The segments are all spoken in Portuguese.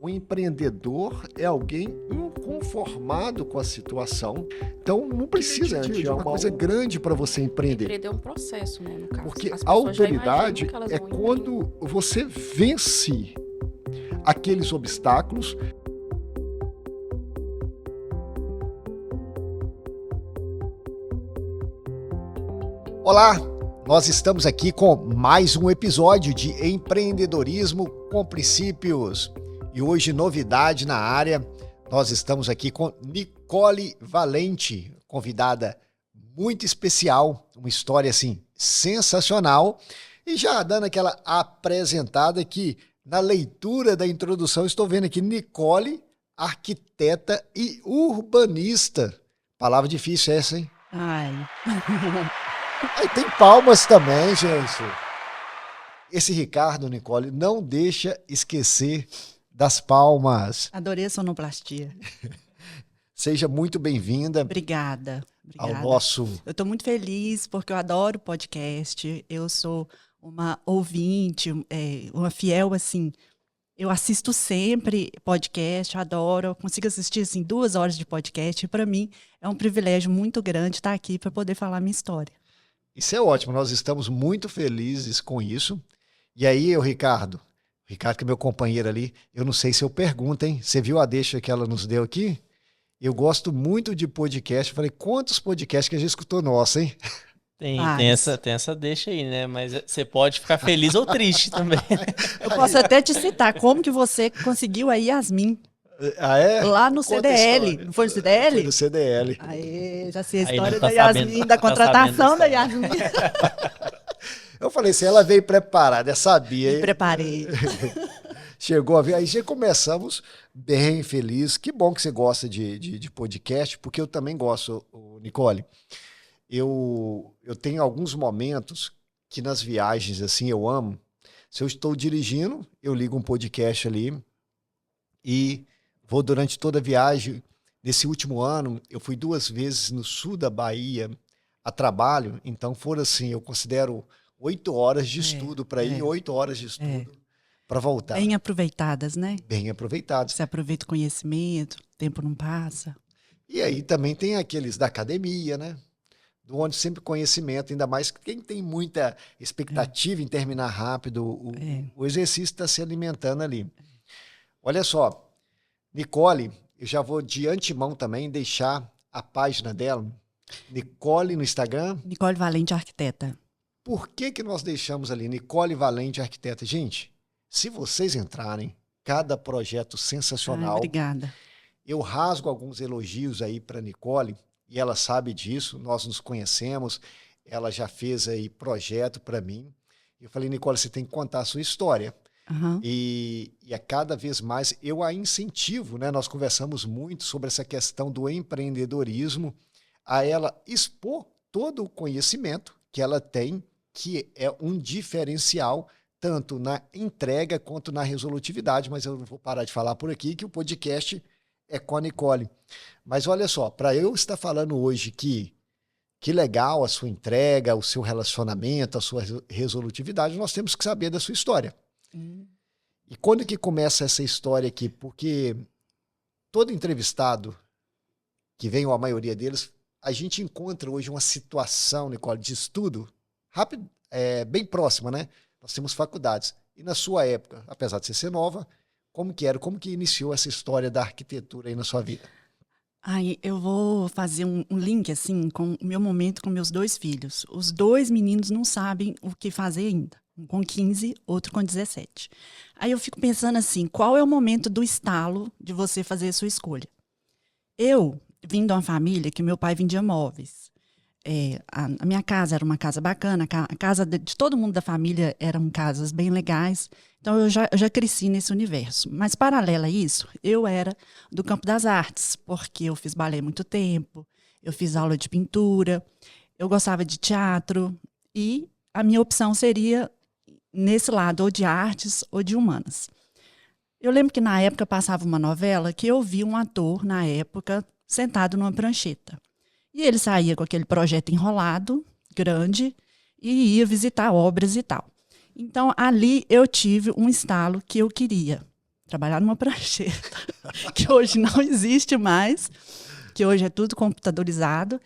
O empreendedor é alguém inconformado com a situação. Então, não precisa de uma coisa grande para você empreender. Empreender é um processo, né, no caso. Porque As a pessoas já autoridade imaginam que elas é vão quando você vence aqueles obstáculos. Olá, nós estamos aqui com mais um episódio de Empreendedorismo com Princípios. E hoje, novidade na área, nós estamos aqui com Nicole Valente, convidada muito especial, uma história assim sensacional. E já dando aquela apresentada que na leitura da introdução estou vendo aqui Nicole, arquiteta e urbanista. Palavra difícil essa, hein? Ai. Aí tem palmas também, gente. Esse Ricardo, Nicole, não deixa esquecer das palmas. Adorei a sonoplastia. Seja muito bem-vinda Obrigada. ao nosso... Eu estou muito feliz porque eu adoro podcast. Eu sou uma ouvinte, uma fiel, assim. Eu assisto sempre podcast, adoro. Eu consigo assistir, assim, 2 horas de podcast. E para mim é um privilégio muito grande estar aqui para poder falar a minha história. Isso é ótimo, nós estamos muito felizes com isso. E aí, Ricardo que é meu companheiro ali, eu não sei se eu pergunto, hein? Você viu a deixa que ela nos deu aqui? Eu gosto muito de podcast. Eu falei, quantos podcasts que a gente escutou nossa, hein? Tem essa deixa aí, né? Mas você pode ficar feliz ou triste também. Eu posso até te citar como que você conseguiu a Yasmin. Ah, é? Lá no Conta CDL. Não foi no CDL? Foi no CDL. Aê, já sei a Aí história não da tá Yasmin, sabendo, da tá contratação sabendo da dessa. Yasmin. Eu falei assim, ela veio preparada, eu sabia. Me hein? preparei. Chegou a ver, aí já começamos bem feliz. Que bom que você gosta de podcast, porque eu também gosto, Nicole. Eu tenho alguns momentos que nas viagens, assim, eu amo. Se eu estou dirigindo, eu ligo um podcast ali e vou durante toda a viagem. Nesse último ano, eu fui 2 vezes no sul da Bahia a trabalho, então foram assim, eu considero 8 horas de estudo para ir, 8 horas de estudo para voltar. Bem aproveitadas, né? Bem aproveitados. Você aproveita o conhecimento, o tempo não passa. E aí também tem aqueles da academia, né? Do onde sempre conhecimento, ainda mais quem tem muita expectativa em terminar rápido, o exercício está se alimentando ali. Olha só, Nicole, eu já vou de antemão também deixar a página dela, Nicole no Instagram. Nicole Valente, arquiteta. Por que nós deixamos ali Nicole Valente, arquiteta? Gente, se vocês entrarem, cada projeto sensacional. Ai, obrigada. Eu rasgo alguns elogios aí para Nicole, e ela sabe disso, nós nos conhecemos, ela já fez aí projeto para mim. Eu falei, Nicole, você tem que contar a sua história. Uhum. E a cada vez mais eu a incentivo, né? Nós conversamos muito sobre essa questão do empreendedorismo, a ela expor todo o conhecimento que ela tem, que é um diferencial tanto na entrega quanto na resolutividade, mas eu não vou parar de falar por aqui, que o podcast é com a Nicole. Mas olha só, para eu estar falando hoje que legal a sua entrega, o seu relacionamento, a sua resolutividade, nós temos que saber da sua história. E quando que começa essa história aqui? Porque todo entrevistado que vem, ou a maioria deles, a gente encontra hoje uma situação, Nicole, de estudo rápido, bem próxima, né? Nós temos faculdades. E na sua época, apesar de você ser nova, como que era? Como que iniciou essa história da arquitetura aí na sua vida? Ai, eu vou fazer um link, assim, com o meu momento com meus 2 filhos. Os 2 meninos não sabem o que fazer ainda. Um com 15, outro com 17. Aí eu fico pensando assim, qual é o momento do estalo de você fazer a sua escolha? Eu vim de uma família que meu pai vendia móveis. A minha casa era uma casa bacana, a casa de todo mundo da família eram casas bem legais. Então eu já cresci nesse universo. Mas paralelo a isso, eu era do campo das artes, porque eu fiz balé muito tempo, eu fiz aula de pintura, eu gostava de teatro e a minha opção seria nesse lado, ou de artes ou de humanas. Eu lembro que na época passava uma novela que eu vi um ator, na época, sentado numa prancheta. E ele saía com aquele projeto enrolado, grande, e ia visitar obras e tal. Então, ali eu tive um estalo que eu queria trabalhar numa prancheta, que hoje não existe mais, que hoje é tudo computadorizado.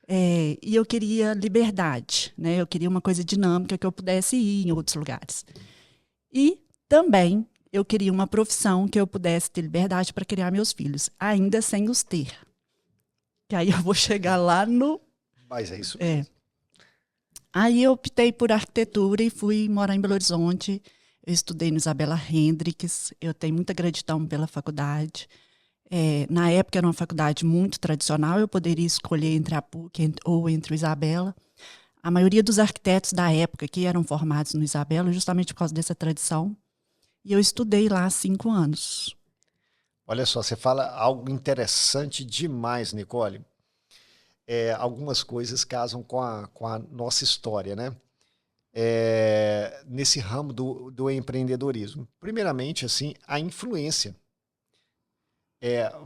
E eu queria liberdade, né? Eu queria uma coisa dinâmica que eu pudesse ir em outros lugares. E também eu queria uma profissão que eu pudesse ter liberdade para criar meus filhos, ainda sem os ter. Que aí eu vou chegar lá no... Mas é isso É. mesmo. Aí eu optei por arquitetura e fui morar em Belo Horizonte. Eu estudei no Isabela Hendricks, eu tenho muita gratidão pela faculdade. Na época era uma faculdade muito tradicional, eu poderia escolher entre a PUC ou entre o Isabela. A maioria dos arquitetos da época que eram formados no Isabela, justamente por causa dessa tradição. E eu estudei lá 5 anos. Olha só, você fala algo interessante demais, Nicole. Algumas coisas casam com a nossa história, né? Nesse ramo do empreendedorismo. Primeiramente, assim, a influência.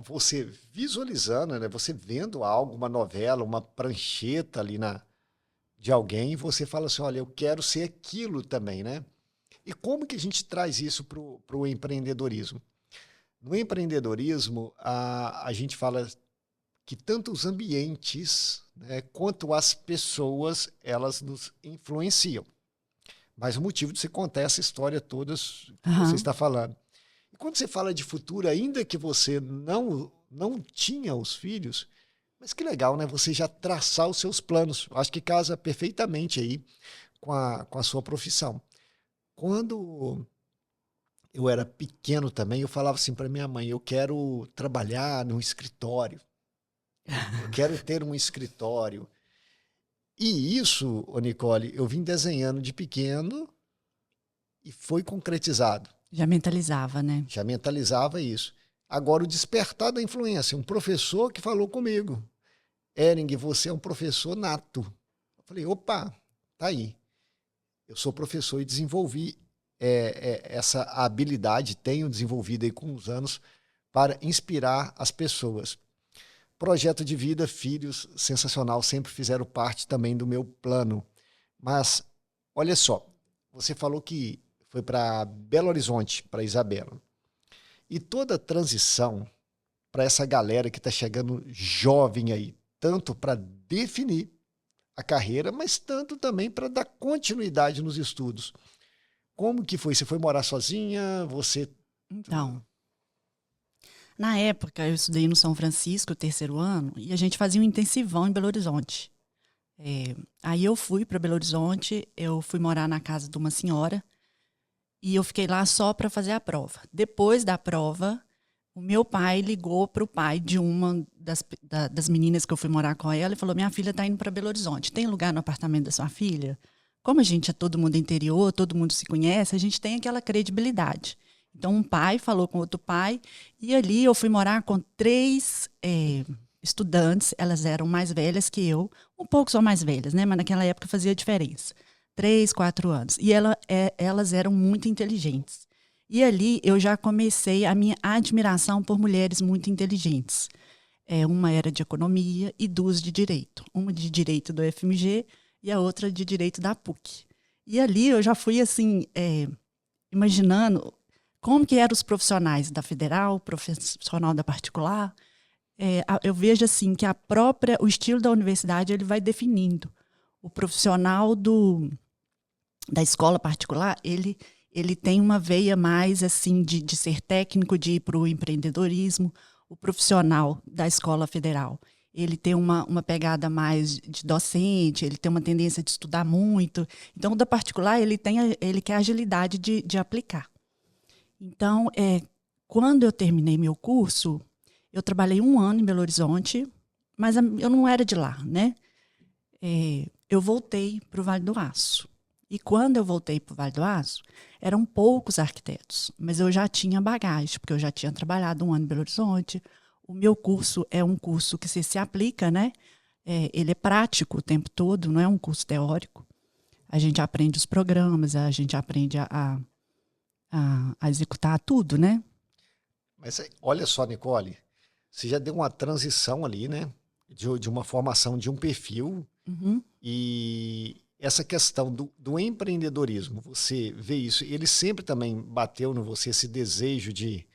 Você visualizando, né? Você vendo algo, uma novela, uma prancheta ali de alguém, e você fala assim, olha, eu quero ser aquilo também, né? E como que a gente traz isso para o empreendedorismo? No empreendedorismo, a gente fala que tanto os ambientes, né, quanto as pessoas, elas nos influenciam. Mas o motivo de você contar essa história toda que você está falando. E quando você fala de futuro, ainda que você não tinha os filhos, mas que legal, né? Você já traçar os seus planos. Acho que casa perfeitamente aí com a sua profissão. Quando eu era pequeno também, eu falava assim para minha mãe, eu quero trabalhar num escritório. Eu quero ter um escritório. E isso, ô Nicole, eu vim desenhando de pequeno e foi concretizado. Já mentalizava, né? Já mentalizava isso. Agora, o despertar da influência. Um professor que falou comigo. Ering, você é um professor nato. Eu falei, opa, tá aí. Eu sou professor e desenvolvi essa habilidade, tenho desenvolvido aí com os anos, para inspirar as pessoas. Projeto de vida, filhos, sensacional, sempre fizeram parte também do meu plano. Mas, olha só, você falou que foi para Belo Horizonte, para Isabela. E toda a transição para essa galera que está chegando jovem aí, tanto para definir a carreira, mas tanto também para dar continuidade nos estudos. Como que foi? Você foi morar sozinha? Você... Então, na época, eu estudei no São Francisco, o 3º ano, e a gente fazia um intensivão em Belo Horizonte. Aí eu fui para Belo Horizonte, eu fui morar na casa de uma senhora, e eu fiquei lá só para fazer a prova. Depois da prova, o meu pai ligou para o pai de uma das meninas que eu fui morar com ela e falou, minha filha está indo para Belo Horizonte, tem lugar no apartamento da sua filha? Como a gente é todo mundo interior, todo mundo se conhece, a gente tem aquela credibilidade. Então, um pai falou com outro pai, e ali eu fui morar com 3 estudantes, elas eram mais velhas que eu, um pouco só mais velhas, né? Mas naquela época fazia diferença. 3, 4 anos. E elas eram muito inteligentes. E ali eu já comecei a minha admiração por mulheres muito inteligentes. Uma era de economia e 2 de direito. Uma de direito do FMG e a outra de direito da PUC. E ali eu já fui assim, imaginando como que eram os profissionais da federal, o profissional da particular. Eu vejo assim que o estilo da universidade ele vai definindo. O profissional da escola particular, ele tem uma veia mais assim de ser técnico, de ir para o empreendedorismo. O profissional da escola federal, ele tem uma pegada mais de docente, ele tem uma tendência de estudar muito. Então, o da particular, ele quer agilidade de aplicar. Então, quando eu terminei meu curso, eu trabalhei 1 ano em Belo Horizonte, mas eu não era de lá, né? Eu voltei para o Vale do Aço. E quando eu voltei para o Vale do Aço, eram poucos arquitetos, mas eu já tinha bagagem, porque eu já tinha trabalhado 1 ano em Belo Horizonte. O meu curso é um curso que você se aplica, né? Ele é prático o tempo todo, não é um curso teórico. A gente aprende os programas, a gente aprende a executar tudo, né? Mas olha só, Nicole, você já deu uma transição ali, né? De uma formação de um perfil Uhum. e essa questão do empreendedorismo, você vê isso, ele sempre também bateu no você esse desejo de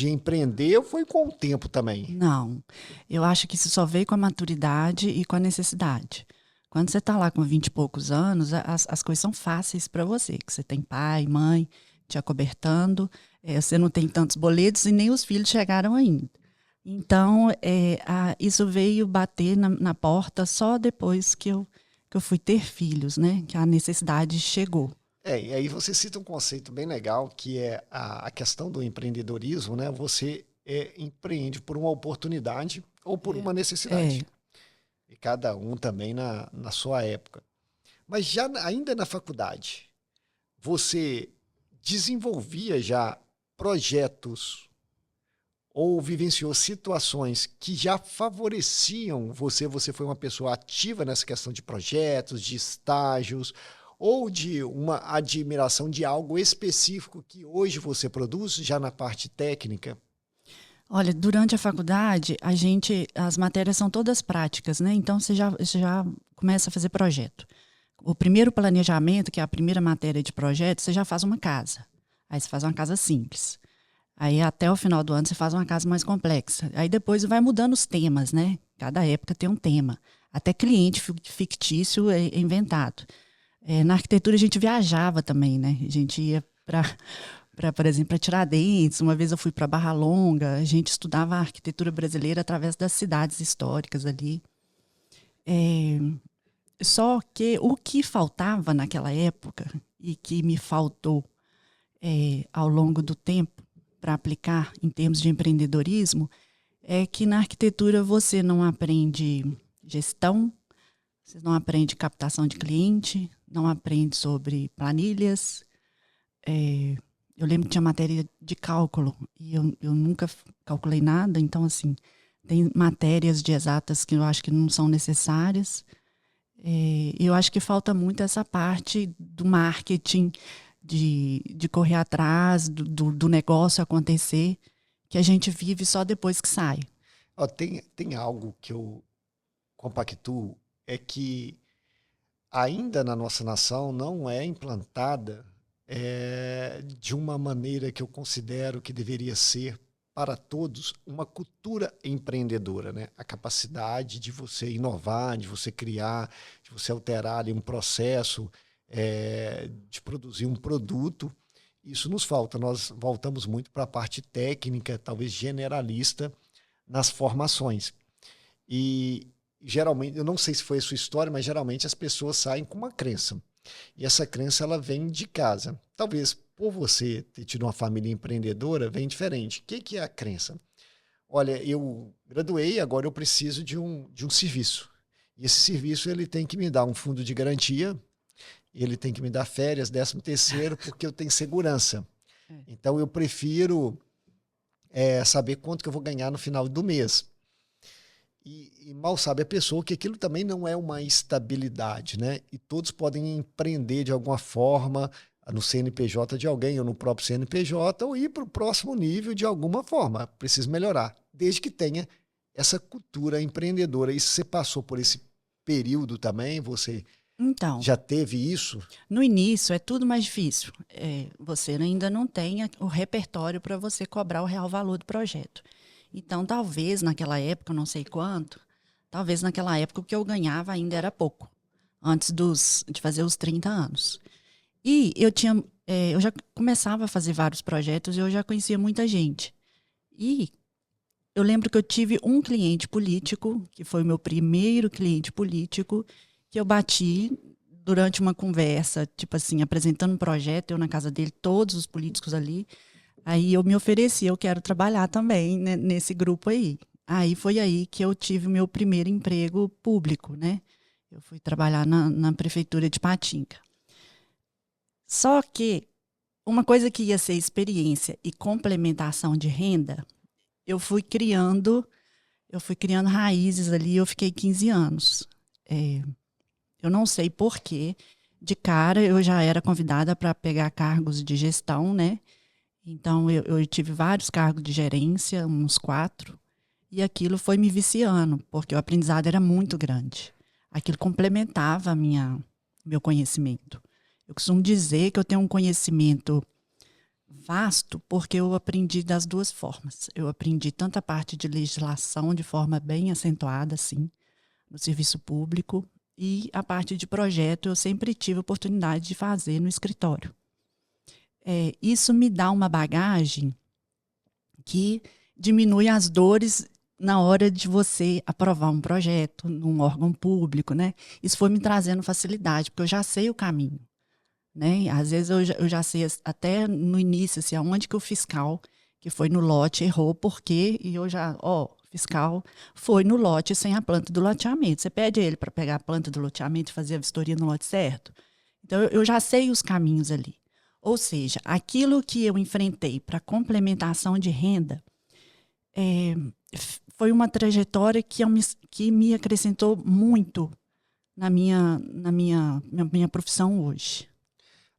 empreender, ou foi com o tempo também? Não, eu acho que isso só veio com a maturidade e com a necessidade. Quando você está lá com 20 e poucos anos, as coisas são fáceis para você, que você tem pai, mãe te acobertando, você não tem tantos boletos e nem os filhos chegaram ainda. Então, isso veio bater na porta só depois que eu fui ter filhos, né? Que a necessidade chegou. E aí você cita um conceito bem legal, que é a questão do empreendedorismo, né? Você empreende por uma oportunidade ou por uma necessidade. E cada um também na sua época. Mas ainda na faculdade, você desenvolvia já projetos ou vivenciou situações que já favoreciam você? Você foi uma pessoa ativa nessa questão de projetos, de estágios, ou de uma admiração de algo específico que hoje você produz, já na parte técnica? Olha, durante a faculdade, as matérias são todas práticas, né? Então, você já começa a fazer projeto. O primeiro planejamento, que é a primeira matéria de projeto, você já faz uma casa. Aí você faz uma casa simples. Aí até o final do ano você faz uma casa mais complexa. Aí depois vai mudando os temas, né? Cada época tem um tema. Até cliente fictício é inventado. Na arquitetura a gente viajava também, né? A gente ia por exemplo, para Tiradentes. Uma vez eu fui para Barra Longa. A gente estudava a arquitetura brasileira através das cidades históricas ali. Só que o que faltava naquela época e que me faltou ao longo do tempo para aplicar em termos de empreendedorismo é que na arquitetura você não aprende gestão, você não aprende captação de cliente, não aprende sobre planilhas. Eu lembro que tinha matéria de cálculo e eu nunca calculei nada, então assim, tem matérias de exatas que eu acho que não são necessárias. Eu acho que falta muito essa parte do marketing, de correr atrás do negócio acontecer, que a gente vive só depois que sai. Tem algo que eu compactuo, é que ainda na nossa nação não é implantada de uma maneira que eu considero que deveria ser para todos uma cultura empreendedora, né? A capacidade de você inovar, de você criar, de você alterar ali um processo, de produzir um produto. Isso nos falta. Nós voltamos muito para a parte técnica, talvez generalista, nas formações. E geralmente, eu não sei se foi a sua história, mas geralmente as pessoas saem com uma crença. E essa crença ela vem de casa. Talvez por você ter tido uma família empreendedora, vem diferente. O que é a crença? Olha, eu graduei, agora eu preciso de um serviço. E esse serviço ele tem que me dar um fundo de garantia, ele tem que me dar férias, 13º, porque eu tenho segurança. Então eu prefiro saber quanto que eu vou ganhar no final do mês. E mal sabe a pessoa que aquilo também não é uma estabilidade, né? E todos podem empreender de alguma forma no CNPJ de alguém ou no próprio CNPJ ou ir para o próximo nível de alguma forma. Precisa melhorar, desde que tenha essa cultura empreendedora. E se você passou por esse período também, você já teve isso? No início é tudo mais difícil. Você ainda não tem o repertório para você cobrar o real valor do projeto. Então, talvez naquela época, não sei quanto, talvez naquela época o que eu ganhava ainda era pouco, antes de fazer os 30 anos. E eu já começava a fazer vários projetos e eu já conhecia muita gente. E eu lembro que eu tive um cliente político, que foi o meu primeiro cliente político, que eu bati durante uma conversa, tipo assim, apresentando um projeto, eu na casa dele, todos os políticos ali. Aí eu me ofereci, eu quero trabalhar também, né, nesse grupo aí. Aí foi aí que eu tive o meu primeiro emprego público, né? Eu fui trabalhar na prefeitura de Patinga. Só que uma coisa que ia ser experiência e complementação de renda, eu fui criando raízes ali, eu fiquei 15 anos. Eu não sei por quê, de cara eu já era convidada para pegar cargos de gestão, né? Então, eu tive vários cargos de gerência, uns 4, e aquilo foi me viciando, porque o aprendizado era muito grande. Aquilo complementava a minha o meu conhecimento. Eu costumo dizer que eu tenho um conhecimento vasto porque eu aprendi das duas formas. Eu aprendi tanto a parte de legislação de forma bem acentuada, assim, no serviço público, e a parte de projeto eu sempre tive a oportunidade de fazer no escritório. Isso me dá uma bagagem que diminui as dores na hora de você aprovar um projeto num órgão público, né? Isso foi me trazendo facilidade, porque eu já sei o caminho, né? Às vezes eu já sei até no início, assim, aonde que o fiscal, que foi no lote, errou, por quê? E eu já, o fiscal foi no lote sem a planta do loteamento. Você pede a ele para pegar a planta do loteamento e fazer a vistoria no lote certo? Então, eu já sei os caminhos ali. Ou seja, aquilo que eu enfrentei para complementação de renda foi uma trajetória que me acrescentou muito na minha profissão hoje.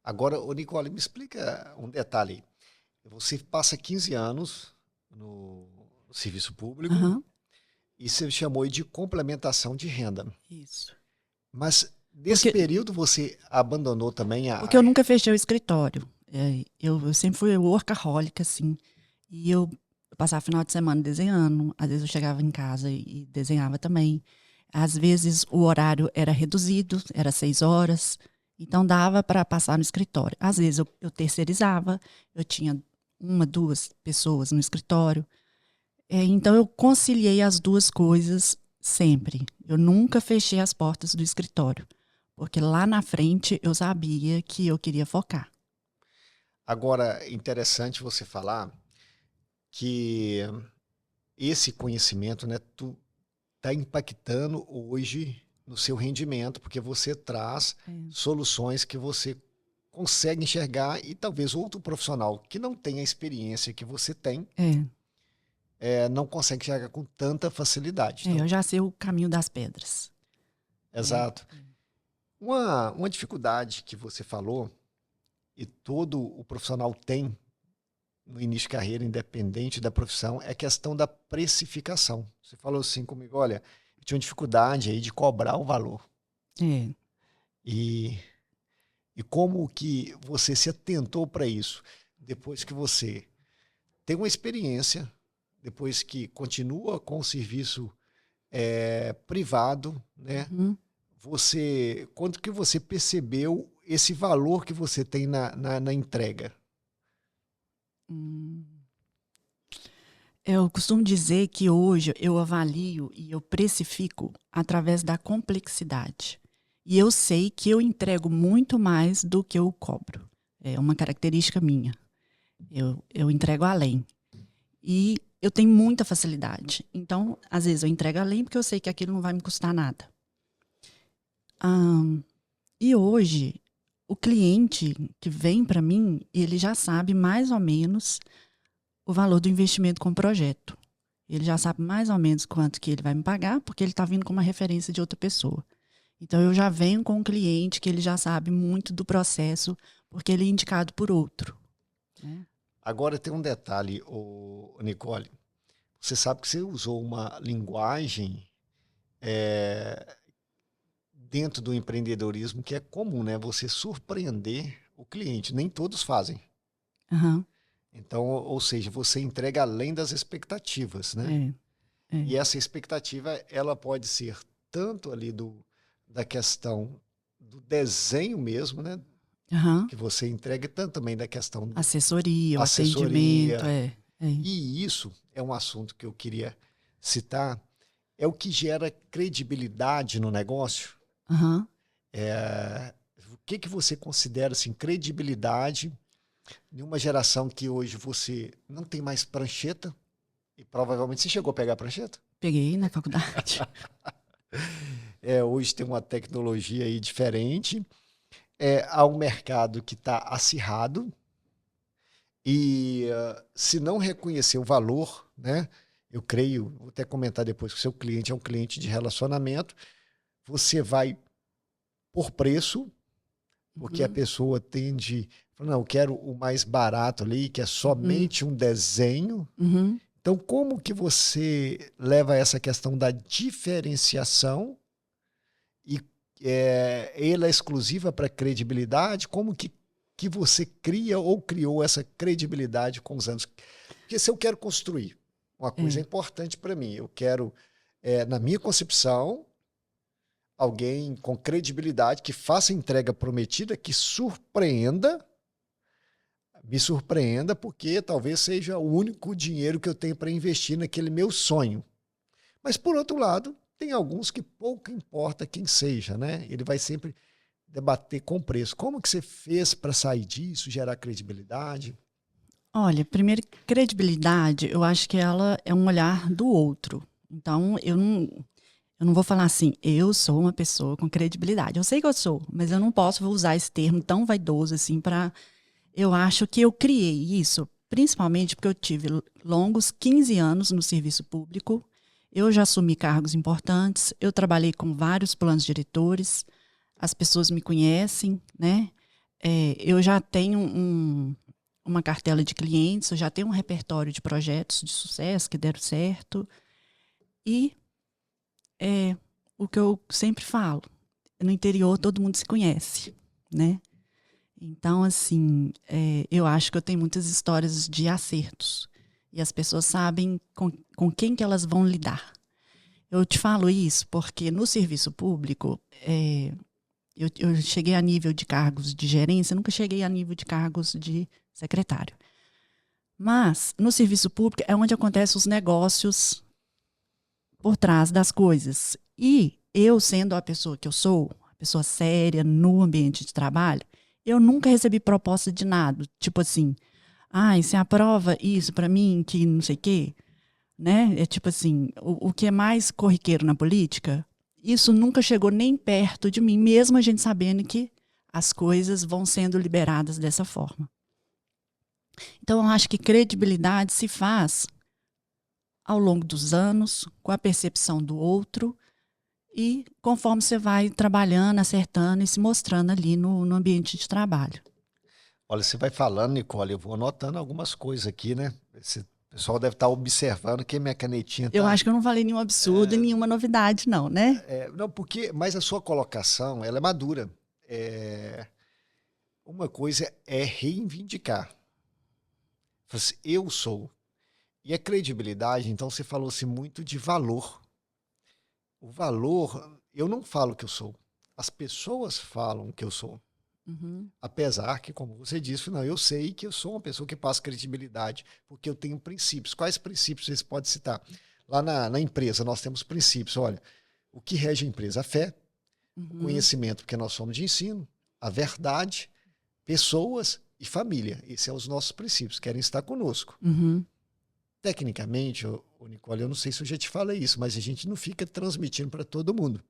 Agora, ô Nicole, me explica um detalhe. Você passa 15 anos no serviço público e você chamou de complementação de renda. Isso. Mas nesse período você abandonou também a... Porque eu nunca fechei o escritório. Eu sempre fui workaholic, assim. E eu passava final de semana desenhando. Às vezes eu chegava em casa e desenhava também. Às vezes o horário era reduzido, era 6 horas. Então dava para passar no escritório. Às vezes eu terceirizava. Eu tinha 1, 2 pessoas no escritório. Então eu conciliei as duas coisas sempre. Eu nunca fechei as portas do escritório. Porque lá na frente eu sabia que eu queria focar. Agora, é interessante você falar que esse conhecimento, né, está impactando hoje no seu rendimento, porque você traz soluções que você consegue enxergar e talvez outro profissional que não tem a experiência que você tem não consegue enxergar com tanta facilidade. Então, eu já sei o caminho das pedras. Exato. Uma dificuldade que você falou, e todo o profissional tem no início de carreira, independente da profissão, é a questão da precificação. Você falou assim comigo, olha, eu tinha uma dificuldade aí de cobrar o valor. E como que você se atentou para isso? Depois que você tem uma experiência, depois que continua com o serviço privado, né? Quando que você percebeu esse valor que você tem na entrega? Eu costumo dizer que hoje eu avalio e eu precifico através da complexidade. E eu sei que eu entrego muito mais do que eu cobro. É uma característica minha. Eu entrego além. E eu tenho muita facilidade. Então, às vezes eu entrego além porque eu sei que aquilo não vai me custar nada. E hoje, o cliente que vem para mim, ele já sabe mais ou menos o valor do investimento com o projeto. Ele já sabe mais ou menos quanto que ele vai me pagar, porque ele está vindo com uma referência de outra pessoa. Então, eu já venho com um cliente que ele já sabe muito do processo, porque ele é indicado por outro. Agora, tem um detalhe, Nicole. Você sabe que você usou uma linguagem dentro do empreendedorismo que é comum, né? Você surpreender o cliente. Nem todos fazem. Então, ou seja, você entrega além das expectativas, né? E essa expectativa, ela pode ser tanto ali da questão do desenho mesmo, né? Que você entrega, tanto também da questão da assessoria, o atendimento. E isso é um assunto que eu queria citar. É o que gera credibilidade no negócio. O que você considera assim, credibilidade em uma geração que hoje você não tem mais prancheta? E provavelmente você chegou a pegar a prancheta? Peguei na faculdade. Hoje tem uma tecnologia aí diferente. Há um mercado que está acirrado. E se não reconhecer o valor, né? Eu creio, vou até comentar depois que o seu cliente é um cliente de relacionamento, você vai por preço, porque a pessoa tende a falar, não, eu quero o mais barato ali, que é somente um desenho. Então, como que você leva essa questão da diferenciação e ela é exclusiva para credibilidade? Como que você cria ou criou essa credibilidade com os anos? Porque se eu quero construir uma coisa importante para mim, eu quero, na minha concepção, alguém com credibilidade, que faça a entrega prometida, que me surpreenda, porque talvez seja o único dinheiro que eu tenho para investir naquele meu sonho. Mas, por outro lado, tem alguns que pouco importa quem seja, né? Ele vai sempre debater com preço. Como que você fez para sair disso, gerar credibilidade? Olha, primeiro, credibilidade, eu acho que ela é um olhar do outro. Então, eu não vou falar assim, eu sou uma pessoa com credibilidade. Eu sei que eu sou, mas eu não posso usar esse termo tão vaidoso assim para... Eu acho que eu criei isso, principalmente porque eu tive longos 15 anos no serviço público, eu já assumi cargos importantes, eu trabalhei com vários planos diretores, as pessoas me conhecem, né? Eu já tenho uma cartela de clientes, eu já tenho um repertório de projetos de sucesso que deram certo. E o que eu sempre falo, no interior todo mundo se conhece, né? Então, assim, eu acho que eu tenho muitas histórias de acertos. E as pessoas sabem com quem que elas vão lidar. Eu te falo isso porque no serviço público, eu cheguei a nível de cargos de gerência, nunca cheguei a nível de cargos de secretário. Mas, no serviço público, é onde acontecem os negócios por trás das coisas. E eu, sendo a pessoa que eu sou, a pessoa séria no ambiente de trabalho, eu nunca recebi proposta de nada. Tipo assim, você aprova isso para mim, que não sei o quê? Né? É tipo assim, o que é mais corriqueiro na política, isso nunca chegou nem perto de mim, mesmo a gente sabendo que as coisas vão sendo liberadas dessa forma. Então, eu acho que credibilidade se faz ao longo dos anos, com a percepção do outro, e conforme você vai trabalhando, acertando e se mostrando ali no ambiente de trabalho. Olha, você vai falando, Nicole, eu vou anotando algumas coisas aqui, né? O pessoal deve estar observando que minha canetinha está... Eu acho que eu não falei nenhum absurdo e nenhuma novidade, não, né? Não, mas a sua colocação, ela é madura. Uma coisa é reivindicar. Eu sou. E a credibilidade, então você falou-se muito de valor. O valor, eu não falo que eu sou. As pessoas falam que eu sou. Uhum. Apesar que, como você disse, não, eu sei que eu sou uma pessoa que passa credibilidade, porque eu tenho princípios. Quais princípios você pode citar? Lá na empresa nós temos princípios. Olha, o que rege a empresa? A fé, o conhecimento, porque nós somos de ensino, a verdade, pessoas e família. Esses são os nossos princípios, querem estar conosco. Uhum. Tecnicamente, Nicole, eu não sei se eu já te falei isso, mas a gente não fica transmitindo para todo mundo.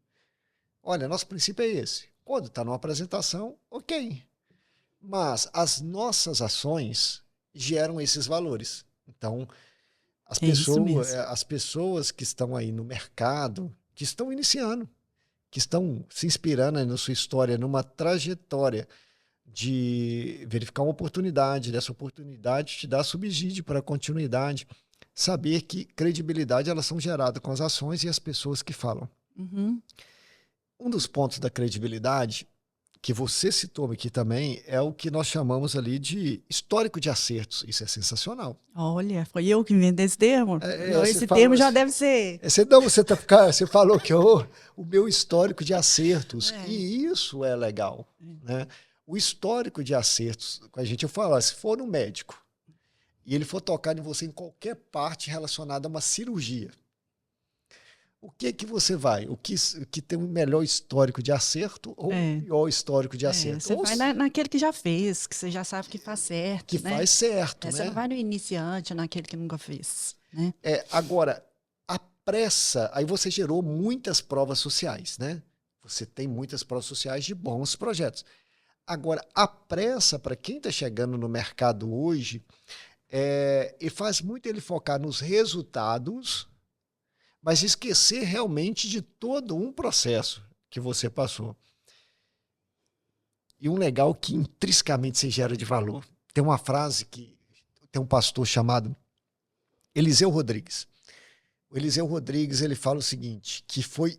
Olha, nosso princípio é esse. Quando está numa apresentação, ok. Mas as nossas ações geram esses valores. Então, as pessoas que estão aí no mercado, que estão iniciando, que estão se inspirando aí na sua história, numa trajetória de verificar uma oportunidade, dessa oportunidade te dá subsídio para a continuidade, saber que credibilidade elas são geradas com as ações e as pessoas que falam. Uhum. Um dos pontos da credibilidade que você citou aqui também é o que nós chamamos ali de histórico de acertos. Isso é sensacional. Olha, foi eu que inventei esse termo? Não, esse falou, termo já deve ser... Você falou que o meu histórico de acertos, e isso é legal. Né? O histórico de acertos, com a gente, eu falo, se for um médico e ele for tocar em você em qualquer parte relacionada a uma cirurgia, o que você vai? O que tem um melhor histórico de acerto ou um pior histórico de acerto? Você vai naquele que já fez, que você já sabe que faz certo. Que faz certo, né? Você não vai no iniciante, naquele que nunca fez. Né? Agora, a pressa, aí você gerou muitas provas sociais, né? Você tem muitas provas sociais de bons projetos. Agora, a pressa, para quem está chegando no mercado hoje, e faz muito ele focar nos resultados, mas esquecer realmente de todo um processo que você passou. E um legal que intrinsecamente se gera de valor. Tem uma frase que tem um pastor chamado Eliseu Rodrigues. O Eliseu Rodrigues, ele fala o seguinte, que foi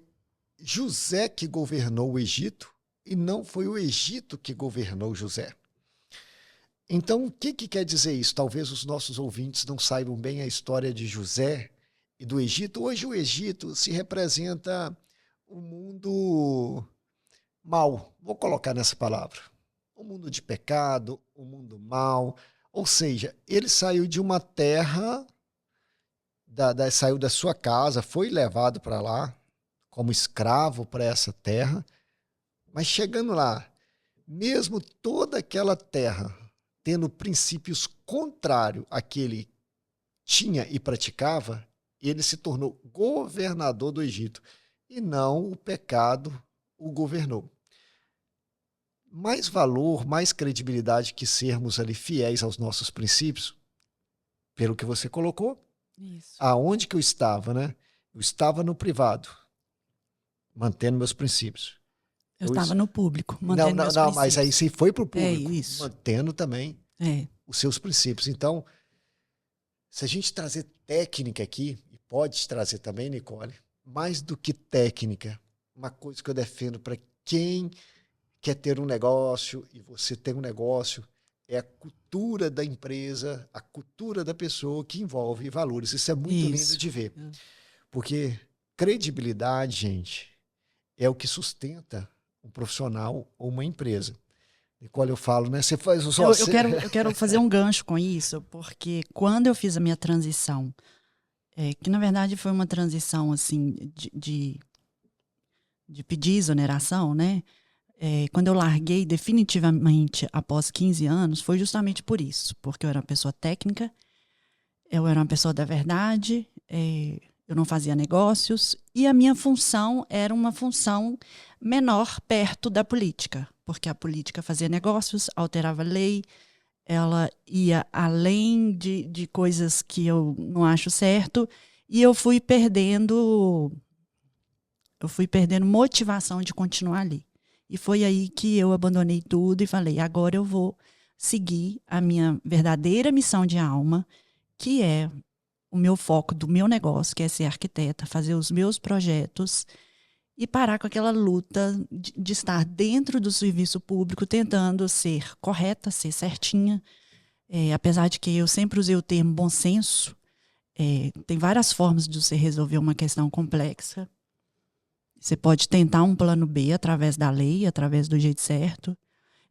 José que governou o Egito e não foi o Egito que governou José. Então, o que quer dizer isso? Talvez os nossos ouvintes não saibam bem a história de José e do Egito. Hoje o Egito se representa o mundo mal, vou colocar nessa palavra. O mundo de pecado, o mundo mal. Ou seja, ele saiu de uma terra, saiu da sua casa, foi levado para lá como escravo para essa terra, mas chegando lá, mesmo toda aquela terra tendo princípios contrários àquele tinha e praticava, ele se tornou governador do Egito. E não o pecado o governou. Mais valor, mais credibilidade que sermos ali fiéis aos nossos princípios, pelo que você colocou. Isso. Aonde que eu estava, né? Eu estava no privado, mantendo meus princípios. Eu estava no público, mantendo meus não, princípios. mas aí você foi para o público, isso. mantendo também os seus princípios. Então, se a gente trazer técnica aqui, e pode trazer também, Nicole, mais do que técnica, uma coisa que eu defendo para quem quer ter um negócio e você tem um negócio, é a cultura da empresa, a cultura da pessoa que envolve valores. Isso é muito lindo de ver. Porque credibilidade, gente, é o que sustenta um profissional ou uma empresa. Nicole, eu falo, né? Você faz o só. Eu quero fazer um gancho com isso, porque quando eu fiz a minha transição, que na verdade foi uma transição assim de pedir exoneração, né? Quando eu larguei definitivamente após 15 anos, foi justamente por isso, porque eu era uma pessoa técnica, eu era uma pessoa da verdade, eu não fazia negócios, e a minha função era uma função menor perto da política, porque a política fazia negócios, alterava lei, ela ia além de coisas que eu não acho certo, e eu fui perdendo motivação de continuar ali. E foi aí que eu abandonei tudo e falei, agora eu vou seguir a minha verdadeira missão de alma, que é o meu foco do meu negócio, que é ser arquiteta, fazer os meus projetos e parar com aquela luta de estar dentro do serviço público, tentando ser correta, ser certinha. Apesar de que eu sempre usei o termo bom senso, tem várias formas de você resolver uma questão complexa. Você pode tentar um plano B através da lei, através do jeito certo.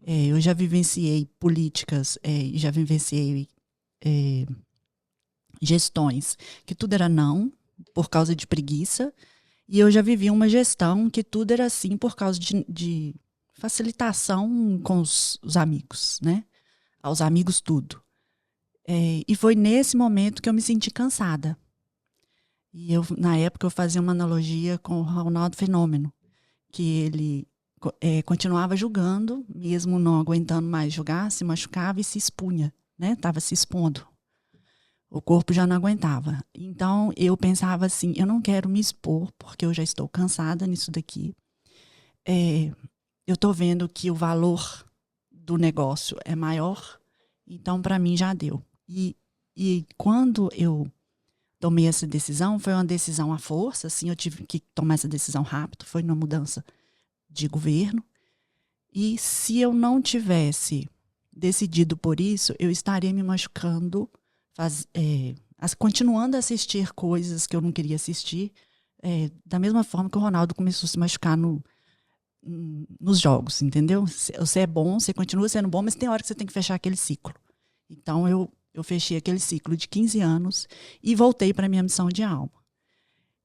Eu já vivenciei políticas, já vivenciei gestões que tudo era não, por causa de preguiça. E eu já vivi uma gestão que tudo era sim por causa de facilitação com os amigos, né? Aos amigos tudo. E foi nesse momento que eu me senti cansada. E na época eu fazia uma analogia com o Ronaldo Fenômeno, que ele continuava julgando, mesmo não aguentando mais julgar, se machucava e se expunha, né? Estava se expondo. O corpo já não aguentava. Então eu pensava assim, eu não quero me expor, porque eu já estou cansada nisso daqui. Eu estou vendo que o valor do negócio é maior, então para mim já deu. E quando eu tomei essa decisão, foi uma decisão à força, assim, eu tive que tomar essa decisão rápido, foi uma mudança de governo. E se eu não tivesse decidido por isso, eu estaria me machucando, continuando a assistir coisas que eu não queria assistir, da mesma forma que o Ronaldo começou a se machucar nos jogos, entendeu? Você é bom, você continua sendo bom, mas tem hora que você tem que fechar aquele ciclo. Então eu fechei aquele ciclo de 15 anos e voltei para a minha missão de alma.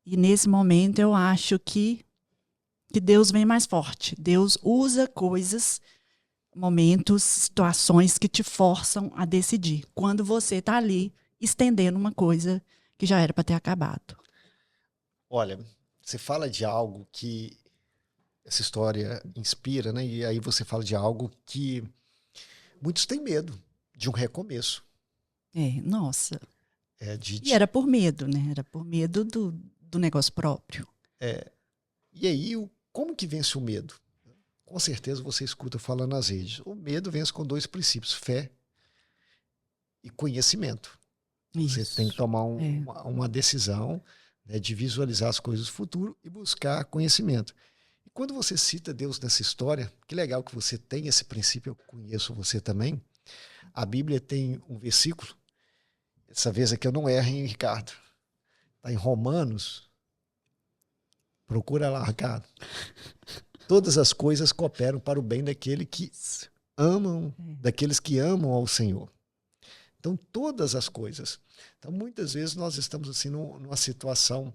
E nesse momento eu acho que Deus vem mais forte. Deus usa coisas, momentos, situações que te forçam a decidir. Quando você está ali estendendo uma coisa que já era para ter acabado. Olha, você fala de algo que essa história inspira, né? E aí você fala de algo que muitos têm medo de um recomeço. Nossa. E era por medo, né? Era por medo do negócio próprio. E aí, como que vence o medo? Com certeza você escuta falando nas redes. O medo vence com 2 princípios, fé e conhecimento. Isso. Você tem que tomar uma decisão, né, de visualizar as coisas do futuro e buscar conhecimento. E quando você cita Deus nessa história, que legal que você tem esse princípio, eu conheço você também. A Bíblia tem um versículo, dessa vez aqui eu não erro, hein, Ricardo? Está em Romanos, procura lá, Ricardo. Todas as coisas cooperam para o bem daquele que amam, daqueles que amam ao Senhor. Então, todas as coisas. Então, muitas vezes nós estamos assim numa situação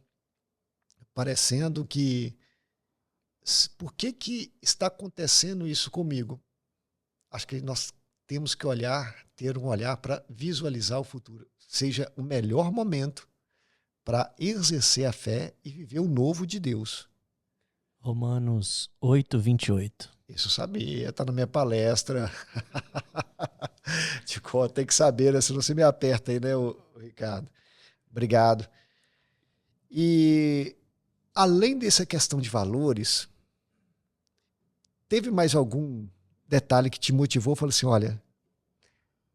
parecendo que por que está acontecendo isso comigo? Acho que nós temos que ter um olhar para visualizar o futuro. Seja o melhor momento para exercer a fé e viver o novo de Deus. Romanos 8:28. Isso eu sabia, está na minha palestra. Tem que saber, né? Senão você me aperta aí, né, Ricardo? Obrigado. E além dessa questão de valores, teve mais algum detalhe que te motivou? Falou assim, olha,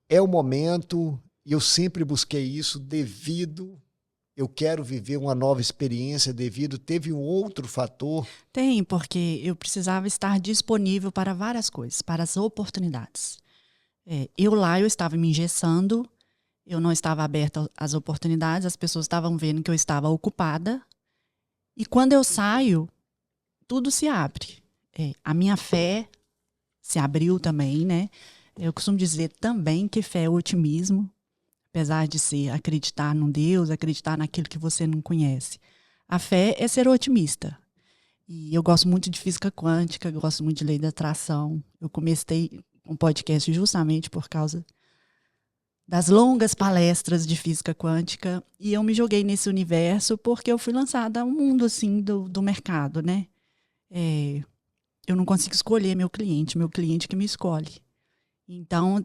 é o momento e eu sempre busquei isso devido, eu quero viver uma nova experiência devido, teve um outro fator? Tem, porque eu precisava estar disponível para várias coisas, para as oportunidades. Eu estava me engessando, eu não estava aberta às oportunidades, as pessoas estavam vendo que eu estava ocupada. E quando eu saio, tudo se abre. A minha fé se abriu também, né? Eu costumo dizer também que fé é otimismo, apesar de ser acreditar num Deus, acreditar naquilo que você não conhece. A fé é ser otimista. E eu gosto muito de física quântica, gosto muito de lei da atração. Eu comecei um podcast justamente por causa das longas palestras de física quântica, e eu me joguei nesse universo porque eu fui lançada a um mundo assim do mercado, né? Eu não consigo escolher meu cliente que me escolhe. Então,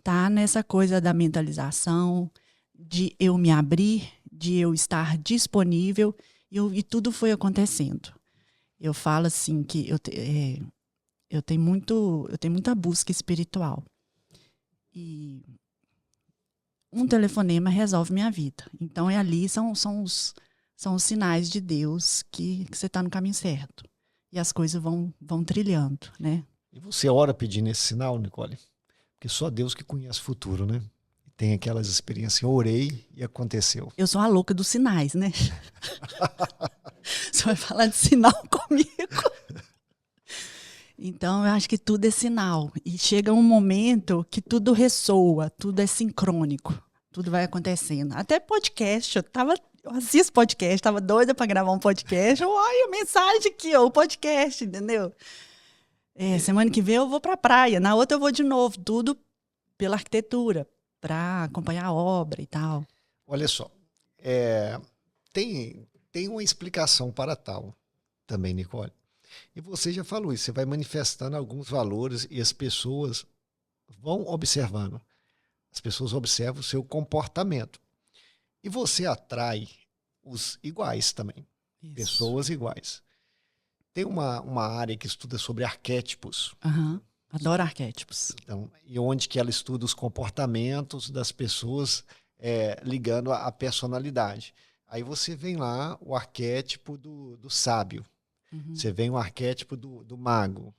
tá nessa coisa da mentalização, de eu me abrir, de eu estar disponível, e tudo foi acontecendo. Eu falo assim que eu tenho muita busca espiritual. E um telefonema resolve minha vida. Então, ali são os sinais de Deus que você está no caminho certo. E as coisas vão trilhando, né? E você ora pedindo esse sinal, Nicole? Porque só Deus que conhece o futuro, né? Tem aquelas experiências, eu orei e aconteceu. Eu sou a louca dos sinais, né? Você vai falar de sinal comigo? Então, eu acho que tudo é sinal. E chega um momento que tudo ressoa, tudo é sincrônico. Tudo vai acontecendo. Até podcast, eu assisto podcast, estava doida para gravar um podcast. Olha a mensagem aqui, ó, o podcast, entendeu? Semana que vem eu vou para a praia, na outra eu vou de novo. Tudo pela arquitetura, para acompanhar a obra e tal. Olha só, tem uma explicação para tal também, Nicole. E você já falou isso, você vai manifestando alguns valores e as pessoas vão observando. As pessoas observam o seu comportamento. E você atrai os iguais também. Isso. Pessoas iguais. Tem uma área que estuda sobre arquétipos. Uhum. Adoro arquétipos. Então, e onde que ela estuda os comportamentos das pessoas ligando à personalidade. Aí você vem lá o arquétipo do sábio. Uhum. Você vem o arquétipo do mago.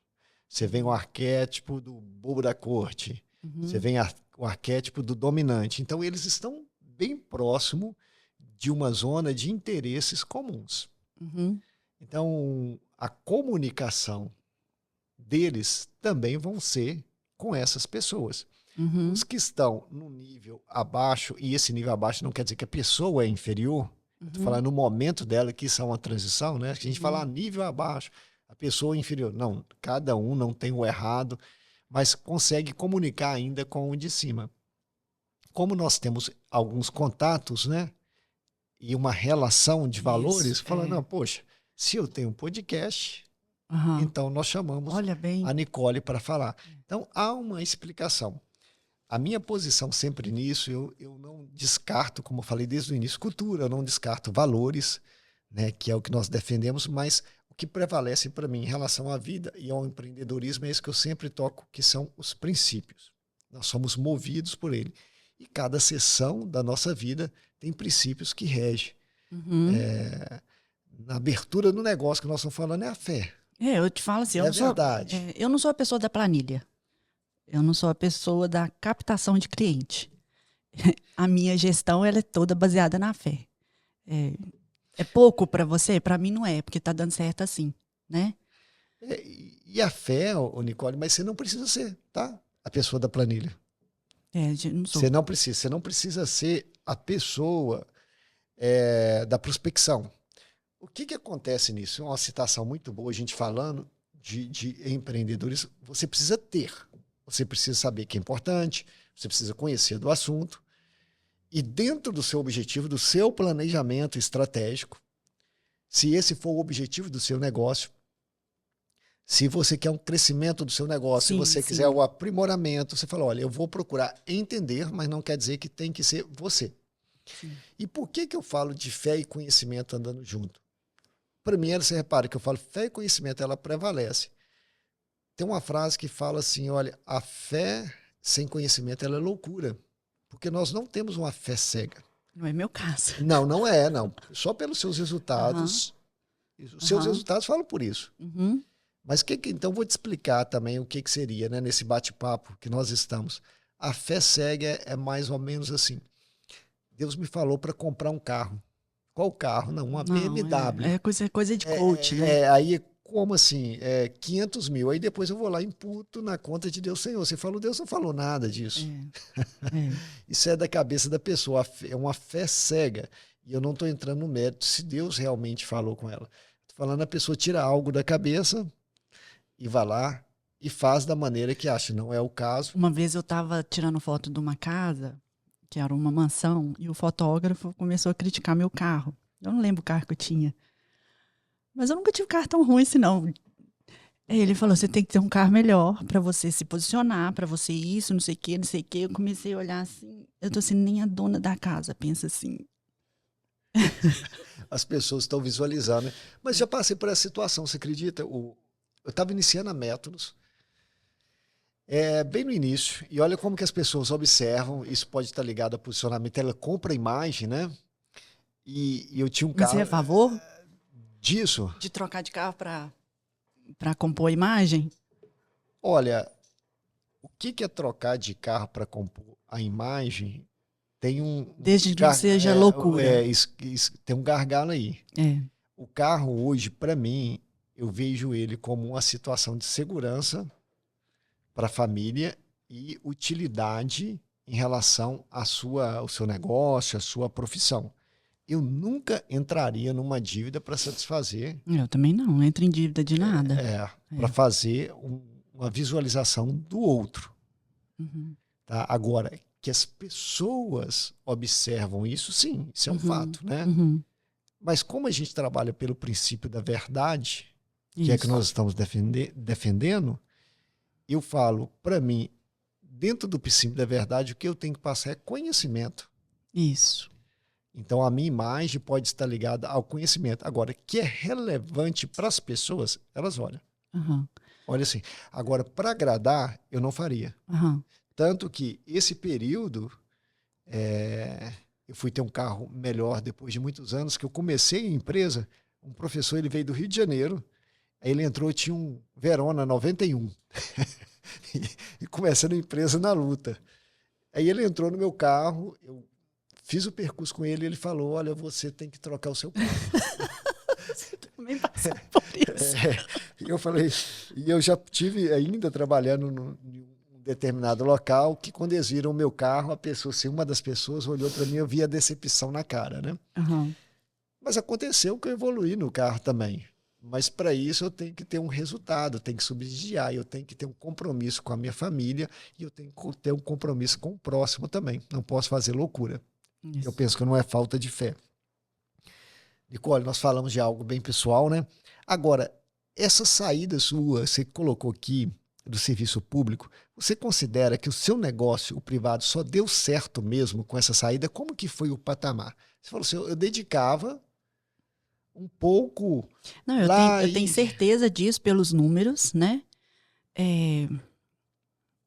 Você vem o arquétipo do bobo da corte. Uhum. Você vem o arquétipo do dominante. Então, eles estão bem próximo de uma zona de interesses comuns. Uhum. Então, a comunicação deles também vão ser com essas pessoas. Uhum. Os que estão no nível abaixo, e esse nível abaixo não quer dizer que a pessoa é inferior, estou falando no momento dela, que isso é uma transição, né? A gente fala nível abaixo, a pessoa é inferior. Não, cada um não tem o errado, mas consegue comunicar ainda com o de cima. Como nós temos alguns contatos, né? E uma relação de valores, falando, não, poxa, se eu tenho um podcast, então nós chamamos a Nicole para falar. Então, há uma explicação. A minha posição sempre nisso, eu não descarto, como eu falei desde o início, cultura, eu não descarto valores, né, que é o que nós defendemos, mas o que prevalece para mim em relação à vida e ao empreendedorismo é isso que eu sempre toco, que são os princípios. Nós somos movidos por ele. E cada seção da nossa vida tem princípios que regem. Uhum. Na abertura do negócio que nós estamos falando é a fé. Eu te falo assim, É verdade. eu não sou a pessoa da planilha. Eu não sou a pessoa da captação de cliente. A minha gestão, ela é toda baseada na fé. É pouco para você? Para mim não é, porque tá dando certo assim, né? E a fé, ô Nicole, mas você não precisa ser, tá? A pessoa da planilha. Não sou. Você não precisa ser a pessoa da prospecção. O que acontece nisso? É uma citação muito boa, a gente falando de empreendedorismo. Você precisa ter, você precisa saber que é importante, você precisa conhecer do assunto. E dentro do seu objetivo, do seu planejamento estratégico, se esse for o objetivo do seu negócio, se você quer um crescimento do seu negócio, se você quiser o aprimoramento, você fala, olha, eu vou procurar entender, mas não quer dizer que tem que ser você. Sim. E por que eu falo de fé e conhecimento andando junto? Primeiro, você repara que eu falo fé e conhecimento, ela prevalece. Tem uma frase que fala assim, olha, a fé sem conhecimento ela é loucura, porque nós não temos uma fé cega. Não é meu caso. Não é, não. Só pelos seus resultados. Os seus resultados falam por isso. Uhum. Mas então vou te explicar também o que seria, né, nesse bate-papo que nós estamos. A fé cega é mais ou menos assim. Deus me falou para comprar um carro. Qual carro? Não, uma BMW. É coisa de coach, né? Aí, como assim? 500 mil. Aí depois eu vou lá e imputo na conta de Deus. Senhor, você falou, Deus não falou nada disso. Isso é da cabeça da pessoa. É uma fé cega. E eu não estou entrando no mérito se Deus realmente falou com ela. Estou falando, a pessoa tira algo da cabeça e vai lá e faz da maneira que acha. Não é o caso. Uma vez eu estava tirando foto de uma casa, que era uma mansão, e o fotógrafo começou a criticar meu carro. Eu não lembro o carro que eu tinha. Mas eu nunca tive carro tão ruim assim, não. Ele falou, você tem que ter um carro melhor para você se posicionar, para você isso, não sei o quê, não sei o quê. Eu comecei a olhar assim, eu tô assim, nem a dona da casa pensa assim. As pessoas estão visualizando, né? Mas já passei por essa situação, você acredita? Eu estava iniciando a Métodos, bem no início, e olha como que as pessoas observam, isso pode estar ligado a posicionamento, ela compra a imagem, né? E eu tinha um Mas carro... você é a favor disso? de trocar de carro para compor a imagem? Olha, o que é trocar de carro para compor a imagem? Tem Desde que não seja loucura. Tem um gargalo aí. É. O carro hoje, para mim, eu vejo ele como uma situação de segurança para a família e utilidade em relação ao seu negócio, à sua profissão. Eu nunca entraria numa dívida para satisfazer. Eu também não entro em dívida de nada. Para fazer uma visualização do outro. Uhum. Tá? Agora, que as pessoas observam isso, sim, isso é um fato, né? Uhum. Mas como a gente trabalha pelo princípio da verdade, que é que nós estamos defendendo, eu falo, para mim, dentro do princípio da verdade, o que eu tenho que passar é conhecimento. Isso. Então, a minha imagem pode estar ligada ao conhecimento. Agora, que é relevante para as pessoas, elas olham. Uhum. Olha assim. Agora, para agradar, eu não faria. Uhum. Tanto que esse período, eu fui ter um carro melhor depois de muitos anos, que eu comecei a empresa, um professor, ele veio do Rio de Janeiro, aí ele entrou, tinha um Verona 91, e começando a empresa na luta. Aí ele entrou no meu carro, eu fiz o percurso com ele, e ele falou, olha, você tem que trocar o seu carro. Você também passou por isso. Eu falei, e eu já tive ainda trabalhando em um determinado local, que quando eles viram o meu carro, a pessoa, assim, uma das pessoas olhou para mim, eu vi a decepção na cara, né? Uhum. Mas aconteceu que eu evoluí no carro também. Mas para isso eu tenho que ter um resultado, eu tenho que subsidiar, eu tenho que ter um compromisso com a minha família e eu tenho que ter um compromisso com o próximo também. Não posso fazer loucura. Isso. Eu penso que não é falta de fé. Nicole, nós falamos de algo bem pessoal, né? Agora, essa saída sua, você colocou aqui, do serviço público, você considera que o seu negócio, o privado, só deu certo mesmo com essa saída? Como que foi o patamar? Você falou assim, eu dedicava um pouco... Não, eu tenho certeza disso pelos números, né?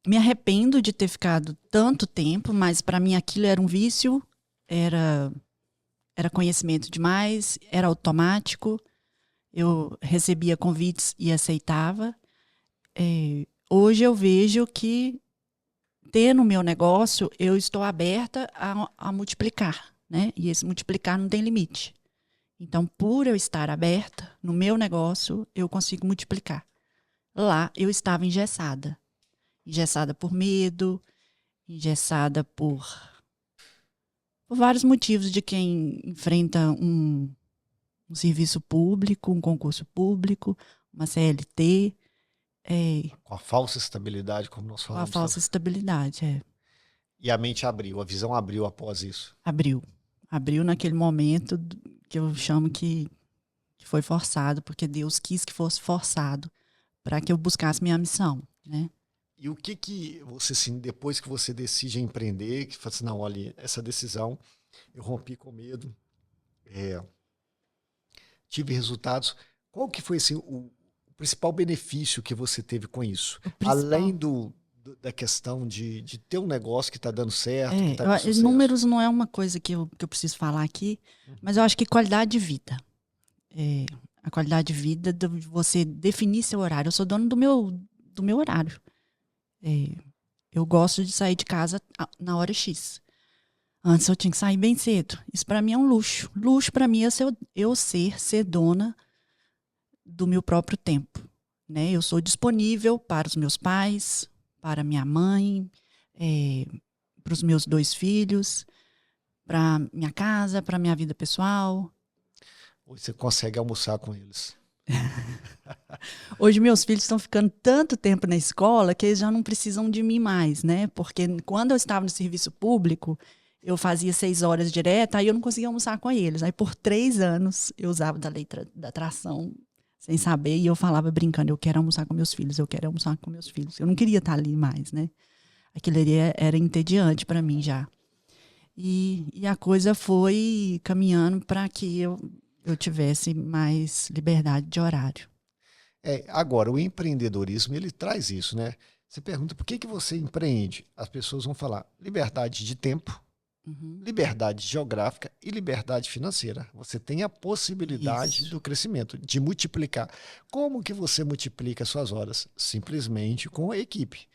Me arrependo de ter ficado tanto tempo, mas para mim aquilo era um vício, era era conhecimento demais, era automático, eu recebia convites e aceitava. Hoje eu vejo que ter no meu negócio, eu estou aberta a multiplicar, né? E esse multiplicar não tem limite. Então, por eu estar aberta no meu negócio, eu consigo multiplicar. Lá, eu estava engessada. Engessada por medo, engessada por vários motivos de quem enfrenta um serviço público, um concurso público, uma CLT. Com a falsa estabilidade, como nós Com a falamos. falsa estabilidade, E a mente abriu, a visão abriu após isso. Abriu. Abriu naquele momento que eu chamo que foi forçado, porque Deus quis que fosse forçado para que eu buscasse minha missão, né? E o que você, assim, depois que você decide empreender, que fala assim, não, olha, essa decisão, eu rompi com medo, tive resultados. Qual que foi, assim, o principal benefício que você teve com isso? Além da questão de ter um negócio que está dando certo, que está com sucesso. Números não é uma coisa que eu preciso falar aqui, mas eu acho que qualidade de vida. A qualidade de vida de você definir seu horário. Eu sou dono do meu horário. Eu gosto de sair de casa na hora X. Antes eu tinha que sair bem cedo. Isso para mim é um luxo. Luxo para mim é eu ser dona do meu próprio tempo, né? Eu sou disponível para os meus pais, para minha mãe, para os meus 2 filhos, para minha casa, para minha vida pessoal. Hoje você consegue almoçar com eles. Hoje meus filhos estão ficando tanto tempo na escola que eles já não precisam de mim mais, né? Porque quando eu estava no serviço público, eu fazia 6 horas direto, aí eu não conseguia almoçar com eles. Aí por 3 anos eu usava da lei da atração sem saber, e eu falava brincando, eu quero almoçar com meus filhos, eu quero almoçar com meus filhos. Eu não queria estar ali mais, né? Aquilo ali era entediante para mim já. E a coisa foi caminhando para que eu tivesse mais liberdade de horário. Agora, o empreendedorismo, ele traz isso, né? Você pergunta por que você empreende? As pessoas vão falar liberdade de tempo, liberdade geográfica e liberdade financeira. Você tem a possibilidade do crescimento, de multiplicar. Como que você multiplica suas horas? Simplesmente com a equipe.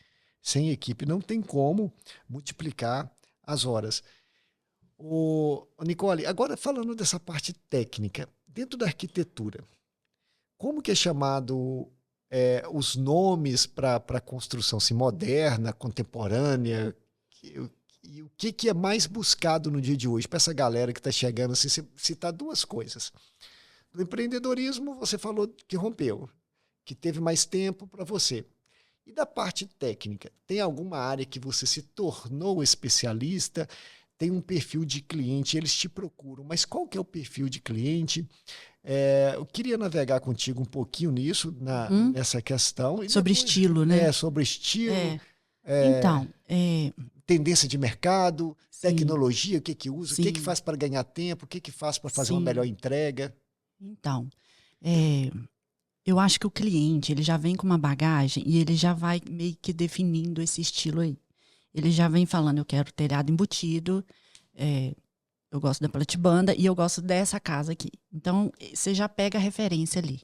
Sem equipe não tem como multiplicar as horas. Nicole, agora falando dessa parte técnica, dentro da arquitetura, como que é chamado os nomes para a construção assim, moderna, contemporânea? E o que é mais buscado no dia de hoje para essa galera que está chegando? Assim, você citar 2 coisas. No empreendedorismo, você falou que rompeu, que teve mais tempo para você. E da parte técnica, tem alguma área que você se tornou especialista? Tem um perfil de cliente, eles te procuram, mas qual que é o perfil de cliente? Eu queria navegar contigo um pouquinho nisso, nessa questão. E sobre depois, estilo, né? Sobre estilo. Então, tendência de mercado, sim, tecnologia, o que usa, sim, o que faz para ganhar tempo, o que faz para fazer uma melhor entrega. Então, eu acho que o cliente, ele já vem com uma bagagem e ele já vai meio que definindo esse estilo aí. Ele já vem falando, eu quero telhado embutido, eu gosto da platibanda e eu gosto dessa casa aqui. Então, você já pega a referência ali.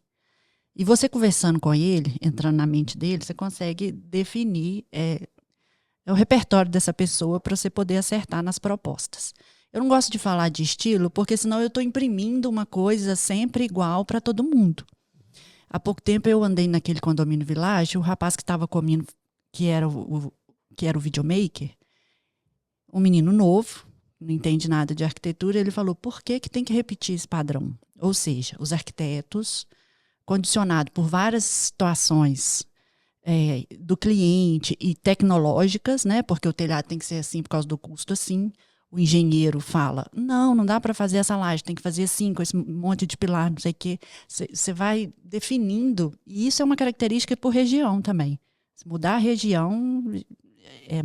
E você conversando com ele, entrando na mente dele, você consegue definir o repertório dessa pessoa para você poder acertar nas propostas. Eu não gosto de falar de estilo, porque senão eu estou imprimindo uma coisa sempre igual para todo mundo. Há pouco tempo eu andei naquele condomínio Village, o rapaz que estava comigo, que era o videomaker, um menino novo, não entende nada de arquitetura, ele falou, por que tem que repetir esse padrão? Ou seja, os arquitetos, condicionados por várias situações do cliente e tecnológicas, né? Porque o telhado tem que ser assim por causa do custo assim. O engenheiro fala, não dá para fazer essa laje, tem que fazer assim, com esse monte de pilar, não sei o quê. Você vai definindo, e isso é uma característica por região também. Se mudar a região,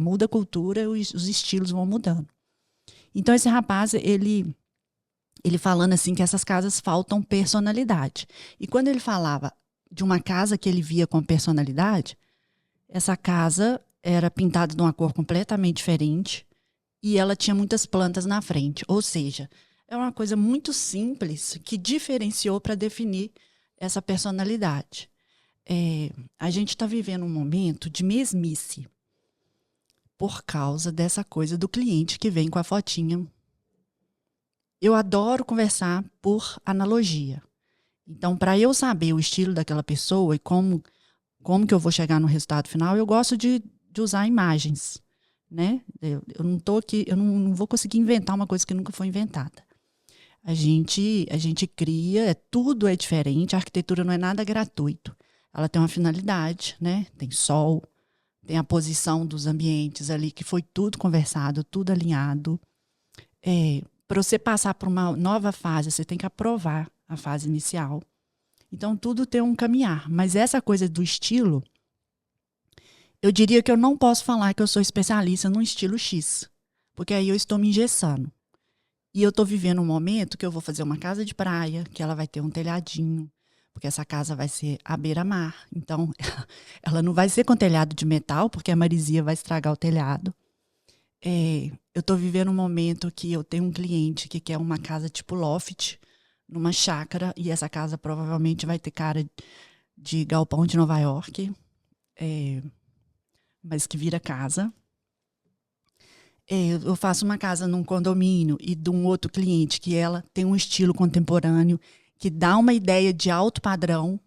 muda a cultura, os estilos vão mudando. Então, esse rapaz, ele falando assim que essas casas faltam personalidade. E quando ele falava de uma casa que ele via com personalidade, essa casa era pintada de uma cor completamente diferente e ela tinha muitas plantas na frente. Ou seja, é uma coisa muito simples que diferenciou para definir essa personalidade. A gente está vivendo um momento de mesmice por causa dessa coisa do cliente que vem com a fotinha. Eu adoro conversar por analogia. Então, para eu saber o estilo daquela pessoa e como que eu vou chegar no resultado final, eu gosto de usar imagens, né? Eu não tô aqui, eu não vou conseguir inventar uma coisa que nunca foi inventada. A gente cria, tudo é diferente, a arquitetura não é nada gratuito. Ela tem uma finalidade, né? Tem sol, tem a posição dos ambientes ali, que foi tudo conversado, tudo alinhado. Para você passar para uma nova fase, você tem que aprovar a fase inicial. Então, tudo tem um caminhar. Mas essa coisa do estilo, eu diria que eu não posso falar que eu sou especialista no estilo X, porque aí eu estou me engessando. E eu estou vivendo um momento que eu vou fazer uma casa de praia, que ela vai ter um telhadinho, porque essa casa vai ser à beira-mar. Então, ela não vai ser com telhado de metal, porque a marisia vai estragar o telhado. Eu estou vivendo um momento que eu tenho um cliente que quer uma casa tipo loft, numa chácara, e essa casa provavelmente vai ter cara de galpão de Nova York, mas que vira casa. Eu faço uma casa num condomínio e de um outro cliente que ela tem um estilo contemporâneo, que dá uma ideia de alto padrão,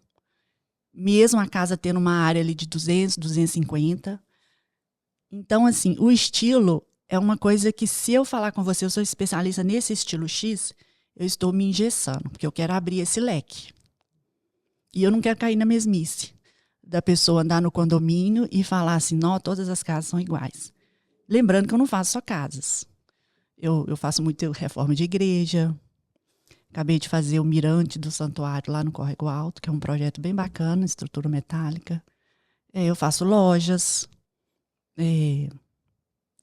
mesmo a casa tendo uma área ali de 200, 250. Então, assim, o estilo é uma coisa que, se eu falar com você, eu sou especialista nesse estilo X, eu estou me engessando, porque eu quero abrir esse leque. E eu não quero cair na mesmice da pessoa andar no condomínio e falar assim, não, todas as casas são iguais. Lembrando que eu não faço só casas. Eu faço muito reforma de igreja. Acabei de fazer o mirante do santuário lá no Córrego Alto, que é um projeto bem bacana, estrutura metálica. Eu faço lojas,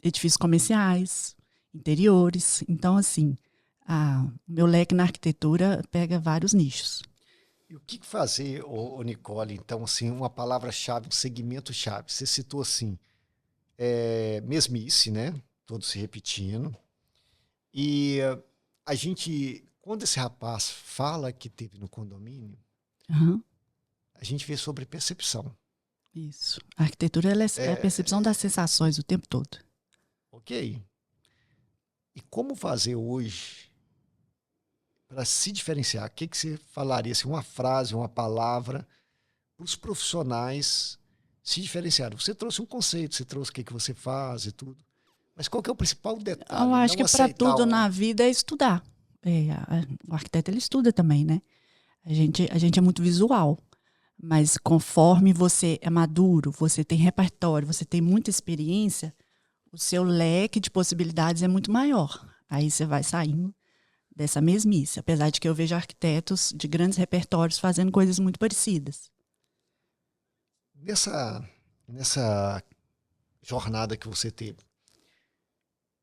edifícios comerciais, interiores. Então, assim, o meu leque na arquitetura pega vários nichos. E o que fazer, Nicole, então, assim, uma palavra-chave, um segmento-chave? Você citou, assim, mesmice, né? Todos se repetindo. E a gente, quando esse rapaz fala que teve no condomínio, a gente vê sobre percepção. Isso. A arquitetura ela é a percepção das sensações o tempo todo. Ok. E como fazer hoje para se diferenciar? O que você falaria? Assim, uma frase, uma palavra para os profissionais se diferenciarem? Você trouxe um conceito, você trouxe o que você faz e tudo. Mas qual que é o principal detalhe? Eu acho que para tudo na vida é estudar. O arquiteto ele estuda também, né? A gente é muito visual. Mas conforme você é maduro, você tem repertório, você tem muita experiência, o seu leque de possibilidades é muito maior. Aí você vai saindo dessa mesmice. Apesar de que eu vejo arquitetos de grandes repertórios fazendo coisas muito parecidas. Nessa jornada que você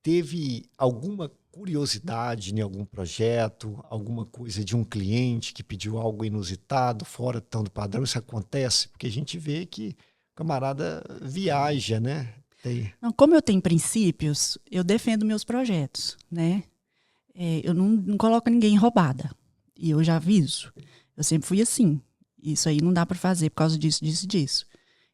teve alguma curiosidade em algum projeto, alguma coisa de um cliente que pediu algo inusitado, fora tão do padrão? Isso acontece? Porque a gente vê que o camarada viaja, né? Não, como eu tenho princípios, eu defendo meus projetos, né? Eu não coloco ninguém roubada. E eu já aviso. Eu sempre fui assim. Isso aí não dá para fazer por causa disso, disso e disso.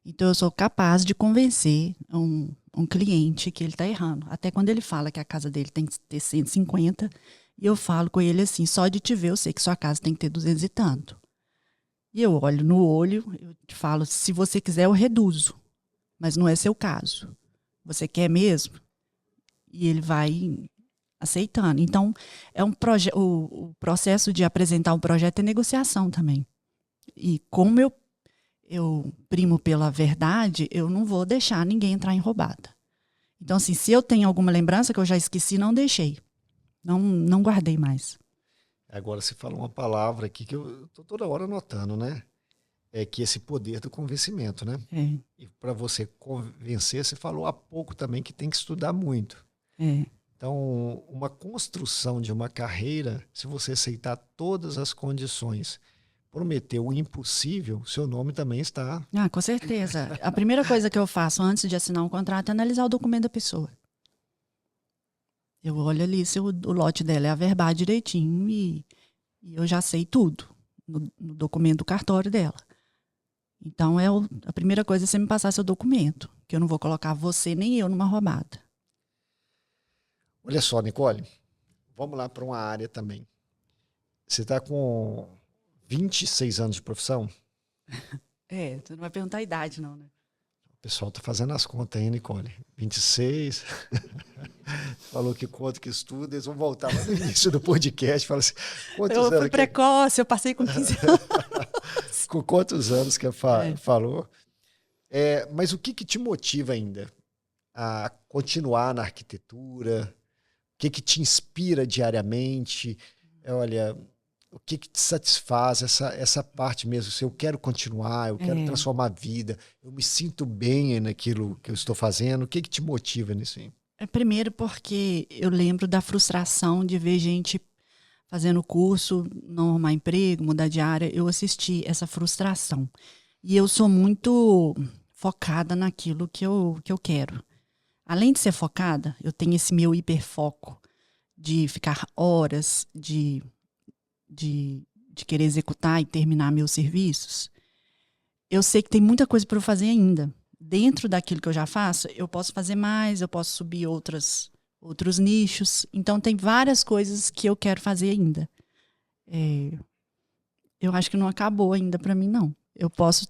Então, eu sou capaz de convencer um cliente que ele está errando. Até quando ele fala que a casa dele tem que ter 150, e eu falo com ele assim, só de te ver eu sei que sua casa tem que ter 200 e tanto. E eu olho no olho, eu te falo, se você quiser eu reduzo, mas não é seu caso. Você quer mesmo? E ele vai aceitando. Então, o processo de apresentar um projeto é negociação também. E como eu primo pela verdade, eu não vou deixar ninguém entrar em roubada. Então, assim, se eu tenho alguma lembrança que eu já esqueci, não deixei. Não guardei mais. Agora você falou uma palavra aqui que eu estou toda hora anotando, né? É que esse poder do convencimento, né? E para você convencer, você falou há pouco também que tem que estudar muito. Então, uma construção de uma carreira, se você aceitar todas as condições, prometer o impossível, seu nome também está... Com certeza. A primeira coisa que eu faço antes de assinar um contrato é analisar o documento da pessoa. Eu olho ali se o lote dela é averbado direitinho e eu já sei tudo no documento do cartório dela. Então, a primeira coisa é você me passar seu documento, que eu não vou colocar você nem eu numa roubada. Olha só, Nicole, vamos lá para uma área também. Você está com 26 anos de profissão? Você não vai perguntar a idade, não, né? O pessoal está fazendo as contas aí, Nicole. 26. Falou que conta, que estuda. Eles vão voltar lá no início do podcast. Fala assim, Eu fui precoce, eu passei com 15 anos. Com quantos anos que falou? Mas o que te motiva ainda a continuar na arquitetura? O que te inspira diariamente? Olha, o que te satisfaz? Essa parte mesmo. Se eu quero continuar, eu quero transformar a vida, eu me sinto bem naquilo que eu estou fazendo. O que te motiva nisso aí? Primeiro porque eu lembro da frustração de ver gente fazendo curso, não arrumar emprego, mudar de área. Eu assisti essa frustração. E eu sou muito focada naquilo que eu quero. Além de ser focada, eu tenho esse meu hiperfoco de ficar horas, de querer executar e terminar meus serviços. Eu sei que tem muita coisa para eu fazer ainda. Dentro daquilo que eu já faço, eu posso fazer mais, eu posso subir outros nichos. Então, tem várias coisas que eu quero fazer ainda. Eu acho que não acabou ainda para mim, não. Eu posso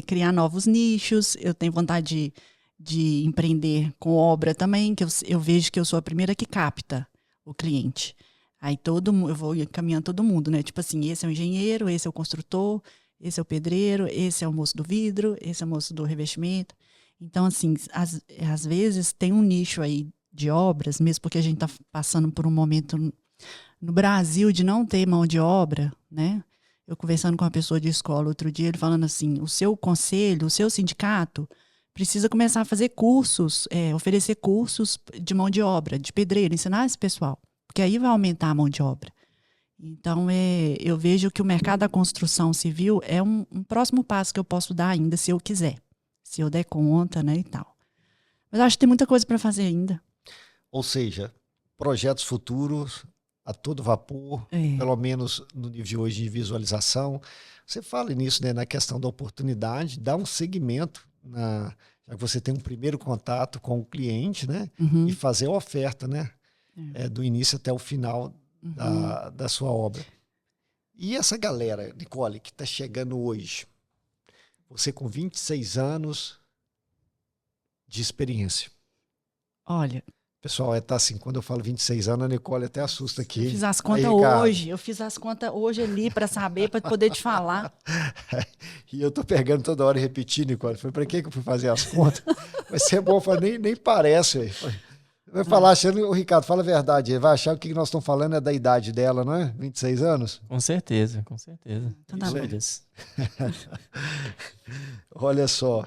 criar novos nichos, eu tenho vontade de empreender com obra também, que eu vejo que eu sou a primeira que capta o cliente. Aí eu vou encaminhando todo mundo, né? Tipo assim, esse é o engenheiro, esse é o construtor, esse é o pedreiro, esse é o moço do vidro, esse é o moço do revestimento. Então, assim, às vezes tem um nicho aí de obras, mesmo porque a gente está passando por um momento no Brasil de não ter mão de obra, né? Eu conversando com uma pessoa de escola outro dia, ele falando assim, o seu conselho, o seu sindicato precisa começar a fazer cursos, oferecer cursos de mão de obra, de pedreiro, ensinar esse pessoal, porque aí vai aumentar a mão de obra. Então, eu vejo que o mercado da construção civil é um próximo passo que eu posso dar ainda, se eu quiser, se eu der conta, né, e tal. Mas acho que tem muita coisa para fazer ainda. Ou seja, projetos futuros a todo vapor, pelo menos no nível de hoje de visualização. Você fala nisso, né, na questão da oportunidade, dá um segmento, já que você tem um primeiro contato com o cliente, né, e fazer a oferta, né, do início até o final da sua obra. E essa galera, Nicole, que está chegando hoje, você com 26 anos de experiência. Olha, pessoal, tá assim, quando eu falo 26 anos, a Nicole até assusta aqui. Eu fiz as contas hoje ali para saber, para poder te falar. E eu tô pegando toda hora e repetindo, Nicole. Falei, para que eu fui fazer as contas? Vai ser bom, nem parece. Vai falar achando, o Ricardo, fala a verdade, ele vai achar que o que nós estamos falando é da idade dela, não é? 26 anos? Com certeza, com certeza. Então tá bom. Olha só,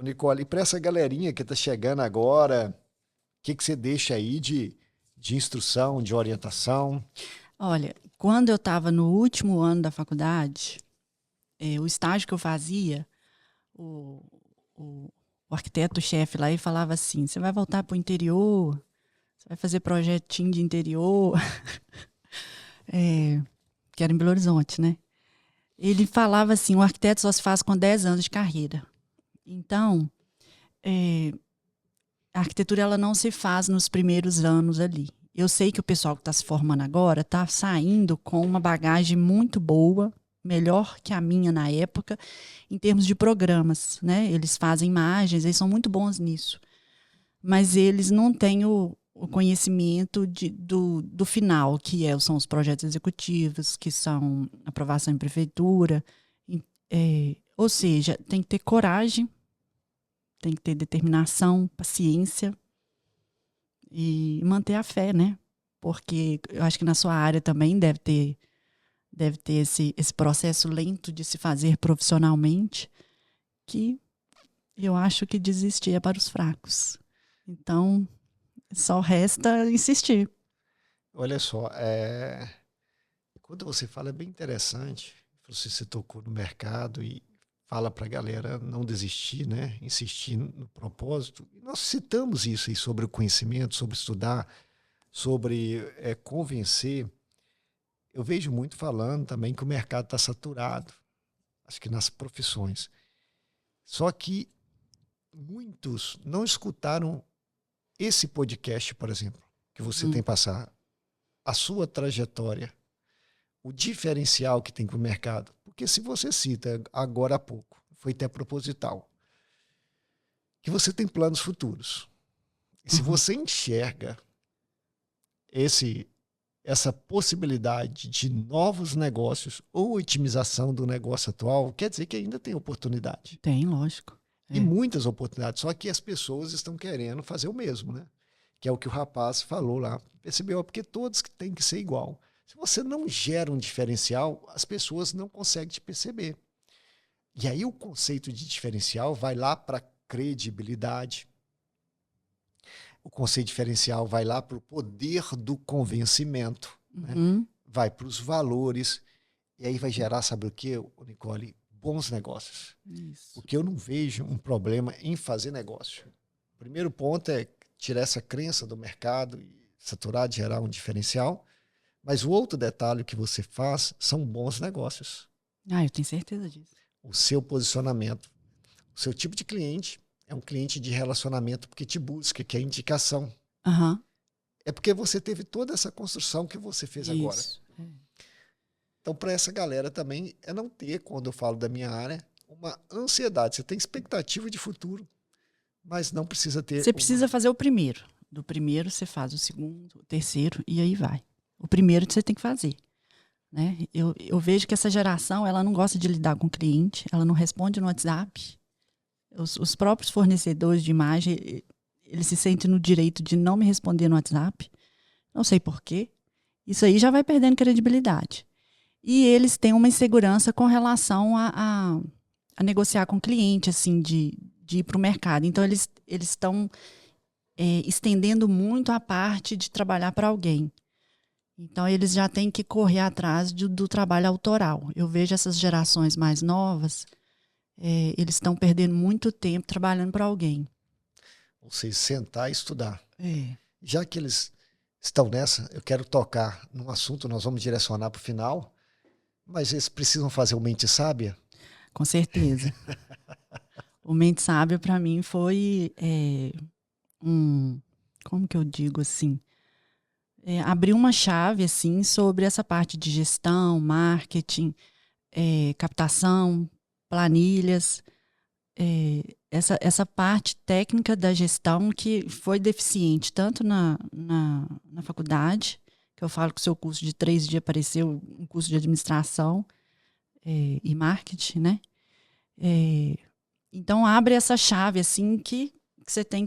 Nicole, e para essa galerinha que tá chegando agora, o que você deixa aí de instrução, de orientação? Olha, quando eu estava no último ano da faculdade, o estágio que eu fazia, o arquiteto-chefe lá, ele falava assim, você vai voltar para o interior, você vai fazer projetinho de interior, que era em Belo Horizonte, né? Ele falava assim, o arquiteto só se faz com 10 anos de carreira. Então, a arquitetura ela não se faz nos primeiros anos ali. Eu sei que o pessoal que está se formando agora está saindo com uma bagagem muito boa, melhor que a minha na época, em termos de programas, né? Eles fazem imagens, eles são muito bons nisso. Mas eles não têm o conhecimento do final, que são os projetos executivos, que são aprovação em prefeitura. Ou seja, tem que ter coragem, tem que ter determinação, paciência e manter a fé, né? Porque eu acho que na sua área também deve ter esse processo lento de se fazer profissionalmente, que eu acho que desistir é para os fracos. Então, só resta insistir. Olha só, quando você fala é bem interessante, você tocou no mercado e fala para a galera não desistir, né? Insistir no propósito. E nós citamos isso aí sobre o conhecimento, sobre estudar, sobre convencer. Eu vejo muito falando também que o mercado está saturado, acho que nas profissões. Só que muitos não escutaram esse podcast, por exemplo, que você tem passar, a sua trajetória, o diferencial que tem para o mercado. Porque se você cita agora há pouco, foi até proposital, que você tem planos futuros. E se você enxerga essa possibilidade de novos negócios ou otimização do negócio atual, quer dizer que ainda tem oportunidade. Tem, lógico. E muitas oportunidades, só que as pessoas estão querendo fazer o mesmo, né? Que é o que o rapaz falou lá. Percebeu? Porque todos têm que ser igual. Se você não gera um diferencial, as pessoas não conseguem te perceber. E aí o conceito de diferencial vai lá para credibilidade. O conceito diferencial vai lá para o poder do convencimento, né? Vai para os valores, e aí vai gerar, sabe o quê, Nicole? Bons negócios. Isso. Porque eu não vejo um problema em fazer negócio. O primeiro ponto é tirar essa crença do mercado e saturar, de gerar um diferencial. Mas o outro detalhe que você faz são bons negócios. Eu tenho certeza disso. O seu posicionamento, o seu tipo de cliente é um cliente de relacionamento porque te busca, que é indicação. É porque você teve toda essa construção que você fez agora. Então, para essa galera também é não ter, quando eu falo da minha área, uma ansiedade. Você tem expectativa de futuro, mas não precisa ter... Você precisa fazer o primeiro. Do primeiro você faz o segundo, o terceiro, e aí vai. O primeiro você tem que fazer. Né? Eu vejo que essa geração ela não gosta de lidar com o cliente, ela não responde no WhatsApp. Os próprios fornecedores de imagem, eles se sentem no direito de não me responder no WhatsApp. Não sei por quê. Isso aí já vai perdendo credibilidade. E eles têm uma insegurança com relação a negociar com o cliente, assim, de ir para o mercado. Então, eles estão estendendo muito a parte de trabalhar para alguém. Então, eles já têm que correr atrás do trabalho autoral. Eu vejo essas gerações mais novas, eles estão perdendo muito tempo trabalhando para alguém. Ou seja, sentar e estudar. Já que eles estão nessa, eu quero tocar num assunto, nós vamos direcionar para o final, mas eles precisam fazer o Mente Sábia? Com certeza. O Mente Sábia, para mim, foi como que eu digo assim? Abrir uma chave assim, sobre essa parte de gestão, marketing, captação, planilhas, essa parte técnica da gestão que foi deficiente tanto na faculdade, que eu falo que o seu curso de 3 dias apareceu um curso de administração e marketing, né? Então abre essa chave assim que você tem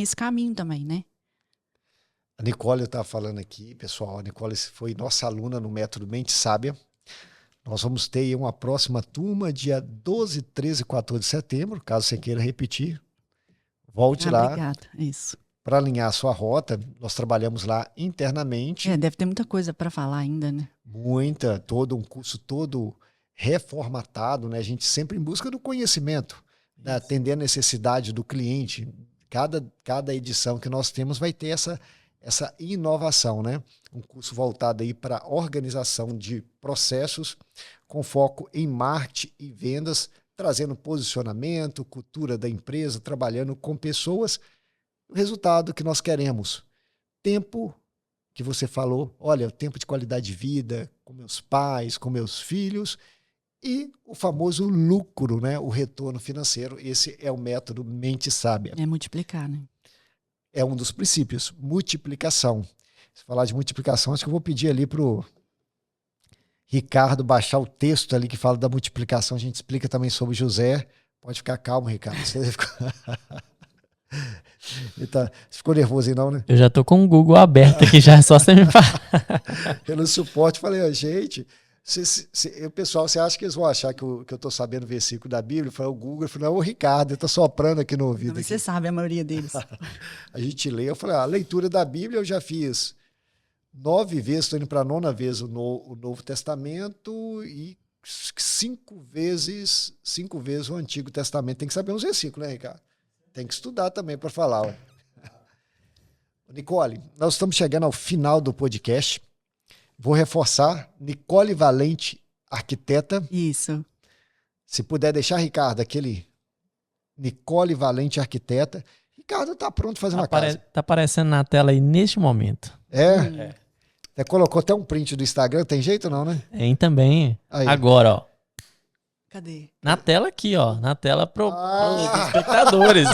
esse caminho também, né? A Nicole estava falando aqui, pessoal, a Nicole foi nossa aluna no Método Mente Sábia. Nós vamos ter uma próxima turma, dia 12, 13 e 14 de setembro, caso você queira repetir. Volte lá. Obrigada, isso. Para alinhar a sua rota, nós trabalhamos lá internamente. Deve ter muita coisa para falar ainda, né? Muita, um curso todo reformatado, né? A gente sempre em busca do conhecimento, né? Atender a necessidade do cliente. Cada edição que nós temos vai ter essa inovação, né? Um curso voltado aí para organização de processos, com foco em marketing e vendas, trazendo posicionamento, cultura da empresa, trabalhando com pessoas. O resultado que nós queremos, tempo que você falou, olha, tempo de qualidade de vida com meus pais, com meus filhos, e o famoso lucro, né? O retorno financeiro. Esse é o método Mente Sábia. É multiplicar, né? É um dos princípios, multiplicação. Se falar de multiplicação, acho que eu vou pedir ali para o Ricardo baixar o texto ali que fala da multiplicação. A gente explica também sobre José. Pode ficar calmo, Ricardo. Você ficou nervoso aí não, né? Eu já tô com o Google aberto aqui, já é só você me falar. Pelo suporte, falei, gente... o pessoal, você acha que eles vão achar que eu estou sabendo o versículo da Bíblia? Eu falei, o Google, eu falei, não, o Ricardo, eu estou soprando aqui no ouvido. Não, você sabe a maioria deles. A gente lê, eu falei, a leitura da Bíblia eu já fiz 9 vezes, estou indo para a 9ª vez o Novo Testamento e 5 vezes o Antigo Testamento. Tem que saber uns versículos, né, Ricardo? Tem que estudar também para falar. Ué. Nicole, nós estamos chegando ao final do podcast. Vou reforçar, Nicole Valente, arquiteta. Isso. Se puder deixar, Ricardo, aquele Nicole Valente, arquiteta. Ricardo tá pronto para fazer uma casa. Tá aparecendo na tela aí neste momento. É? Você colocou até um print do Instagram, tem jeito não, né? Tem também. Aí. Agora, ó. Cadê? Na tela aqui, ó. Na tela pros espectadores.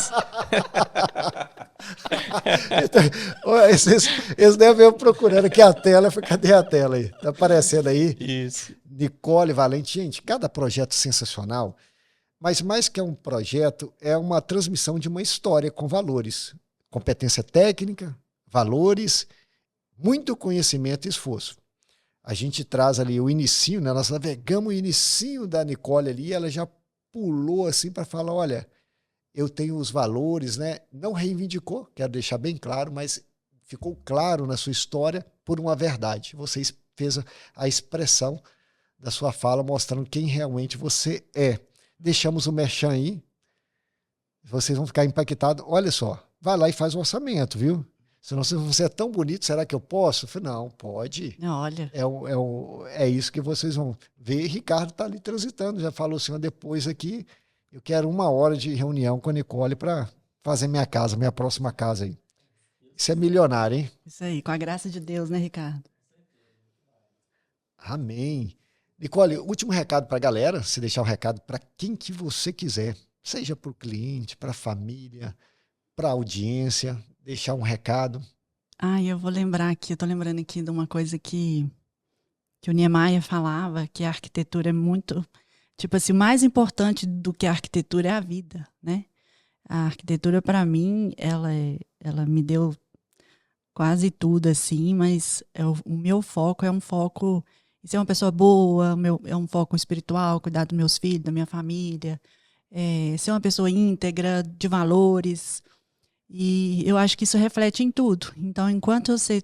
Eles devem ir procurando aqui a tela. Cadê a tela aí? Tá aparecendo aí? Isso. Nicole Valente. Gente, cada projeto sensacional. Mas mais que um projeto, é uma transmissão de uma história com valores. Competência técnica, valores, muito conhecimento e esforço. A gente traz ali o inicinho, né? Nós navegamos o inicinho da Nicole ali, ela já pulou assim para falar, olha, eu tenho os valores, né? Não reivindicou, quero deixar bem claro, mas ficou claro na sua história por uma verdade. Você fez a expressão da sua fala mostrando quem realmente você é. Deixamos o merchan aí, vocês vão ficar impactados. Olha só, vai lá e faz o orçamento, viu? Senão, se você é tão bonito, será que eu posso? Eu falei, não, pode. Olha. É isso que vocês vão ver. Ricardo está ali transitando, já falou assim, ó, depois aqui, eu quero 1 hora de reunião com a Nicole para fazer minha casa, minha próxima casa aí. Isso é milionário, hein? Isso aí, com a graça de Deus, né, Ricardo? Amém. Nicole, último recado para a galera, se deixar um recado para quem que você quiser, seja para o cliente, para a família, para a audiência, deixar um recado. Eu vou lembrar aqui, eu tô lembrando aqui de uma coisa que o Niemeyer falava, que a arquitetura é muito, tipo assim, o mais importante do que a arquitetura é a vida, né? A arquitetura, para mim, ela me deu quase tudo, assim, mas o meu foco é um foco em ser uma pessoa boa, é um foco espiritual, cuidar dos meus filhos, da minha família, ser uma pessoa íntegra, de valores. E eu acho que isso reflete em tudo. Então, enquanto eu ser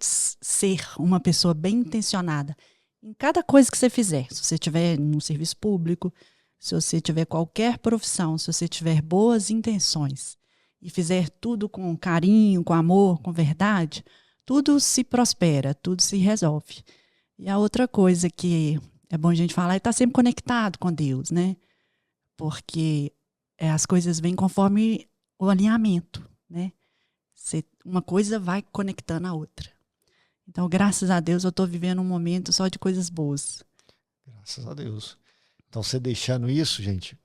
uma pessoa bem intencionada em cada coisa que você fizer, se você estiver num serviço público, se você tiver qualquer profissão, se você tiver boas intenções e fizer tudo com carinho, com amor, com verdade, tudo se prospera, tudo se resolve. E a outra coisa que é bom a gente falar é estar sempre conectado com Deus, né? Porque as coisas vêm conforme o alinhamento, né? Uma coisa vai conectando a outra. Então, graças a Deus, eu estou vivendo um momento só de coisas boas. Graças a Deus. Então, você deixando isso, gente,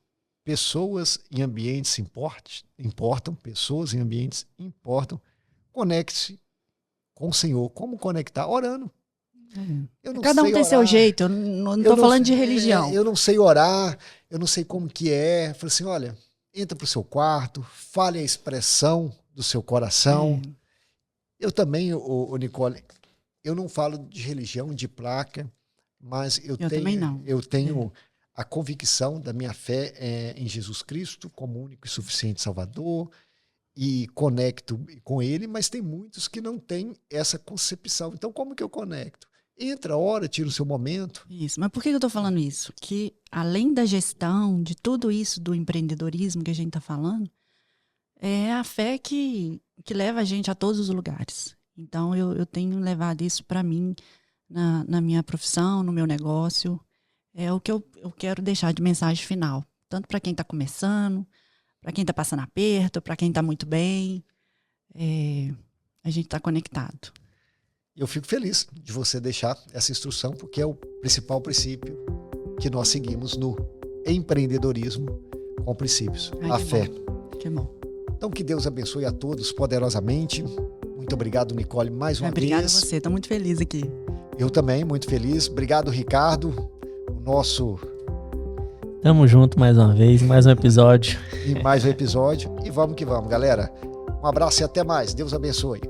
pessoas em ambientes importam, pessoas em ambientes importam. Conecte-se com o Senhor. Como conectar? Orando. Cada um tem seu jeito, eu não estou falando de religião. Eu não sei orar, eu não sei como que é. Falei assim, olha, entra para o seu quarto, fale a expressão do seu coração. Eu também, Nicole, eu não falo de religião, de placa, mas eu tenho a convicção da minha fé em Jesus Cristo como único e suficiente Salvador e conecto com Ele, mas tem muitos que não têm essa concepção. Então, como que eu conecto? Entra, ora, tira o seu momento. Isso, mas por que eu estou falando isso? Que além da gestão, de tudo isso do empreendedorismo que a gente está falando, é a fé que leva a gente a todos os lugares. Então, eu tenho levado isso para mim, na minha profissão, no meu negócio. É o que eu quero deixar de mensagem final. Tanto para quem está começando, para quem está passando aperto, para quem está muito bem. A gente está conectado. Eu fico feliz de você deixar essa instrução, porque é o principal princípio que nós seguimos no empreendedorismo com princípios. A fé. Que bom. Então, que Deus abençoe a todos poderosamente. Muito obrigado, Nicole, mais uma vez. Obrigada a você, estou muito feliz aqui. Eu também, muito feliz. Obrigado, Ricardo, o nosso... Tamo junto mais uma vez, mais um episódio. E mais um episódio. E vamos que vamos, galera. Um abraço e até mais. Deus abençoe.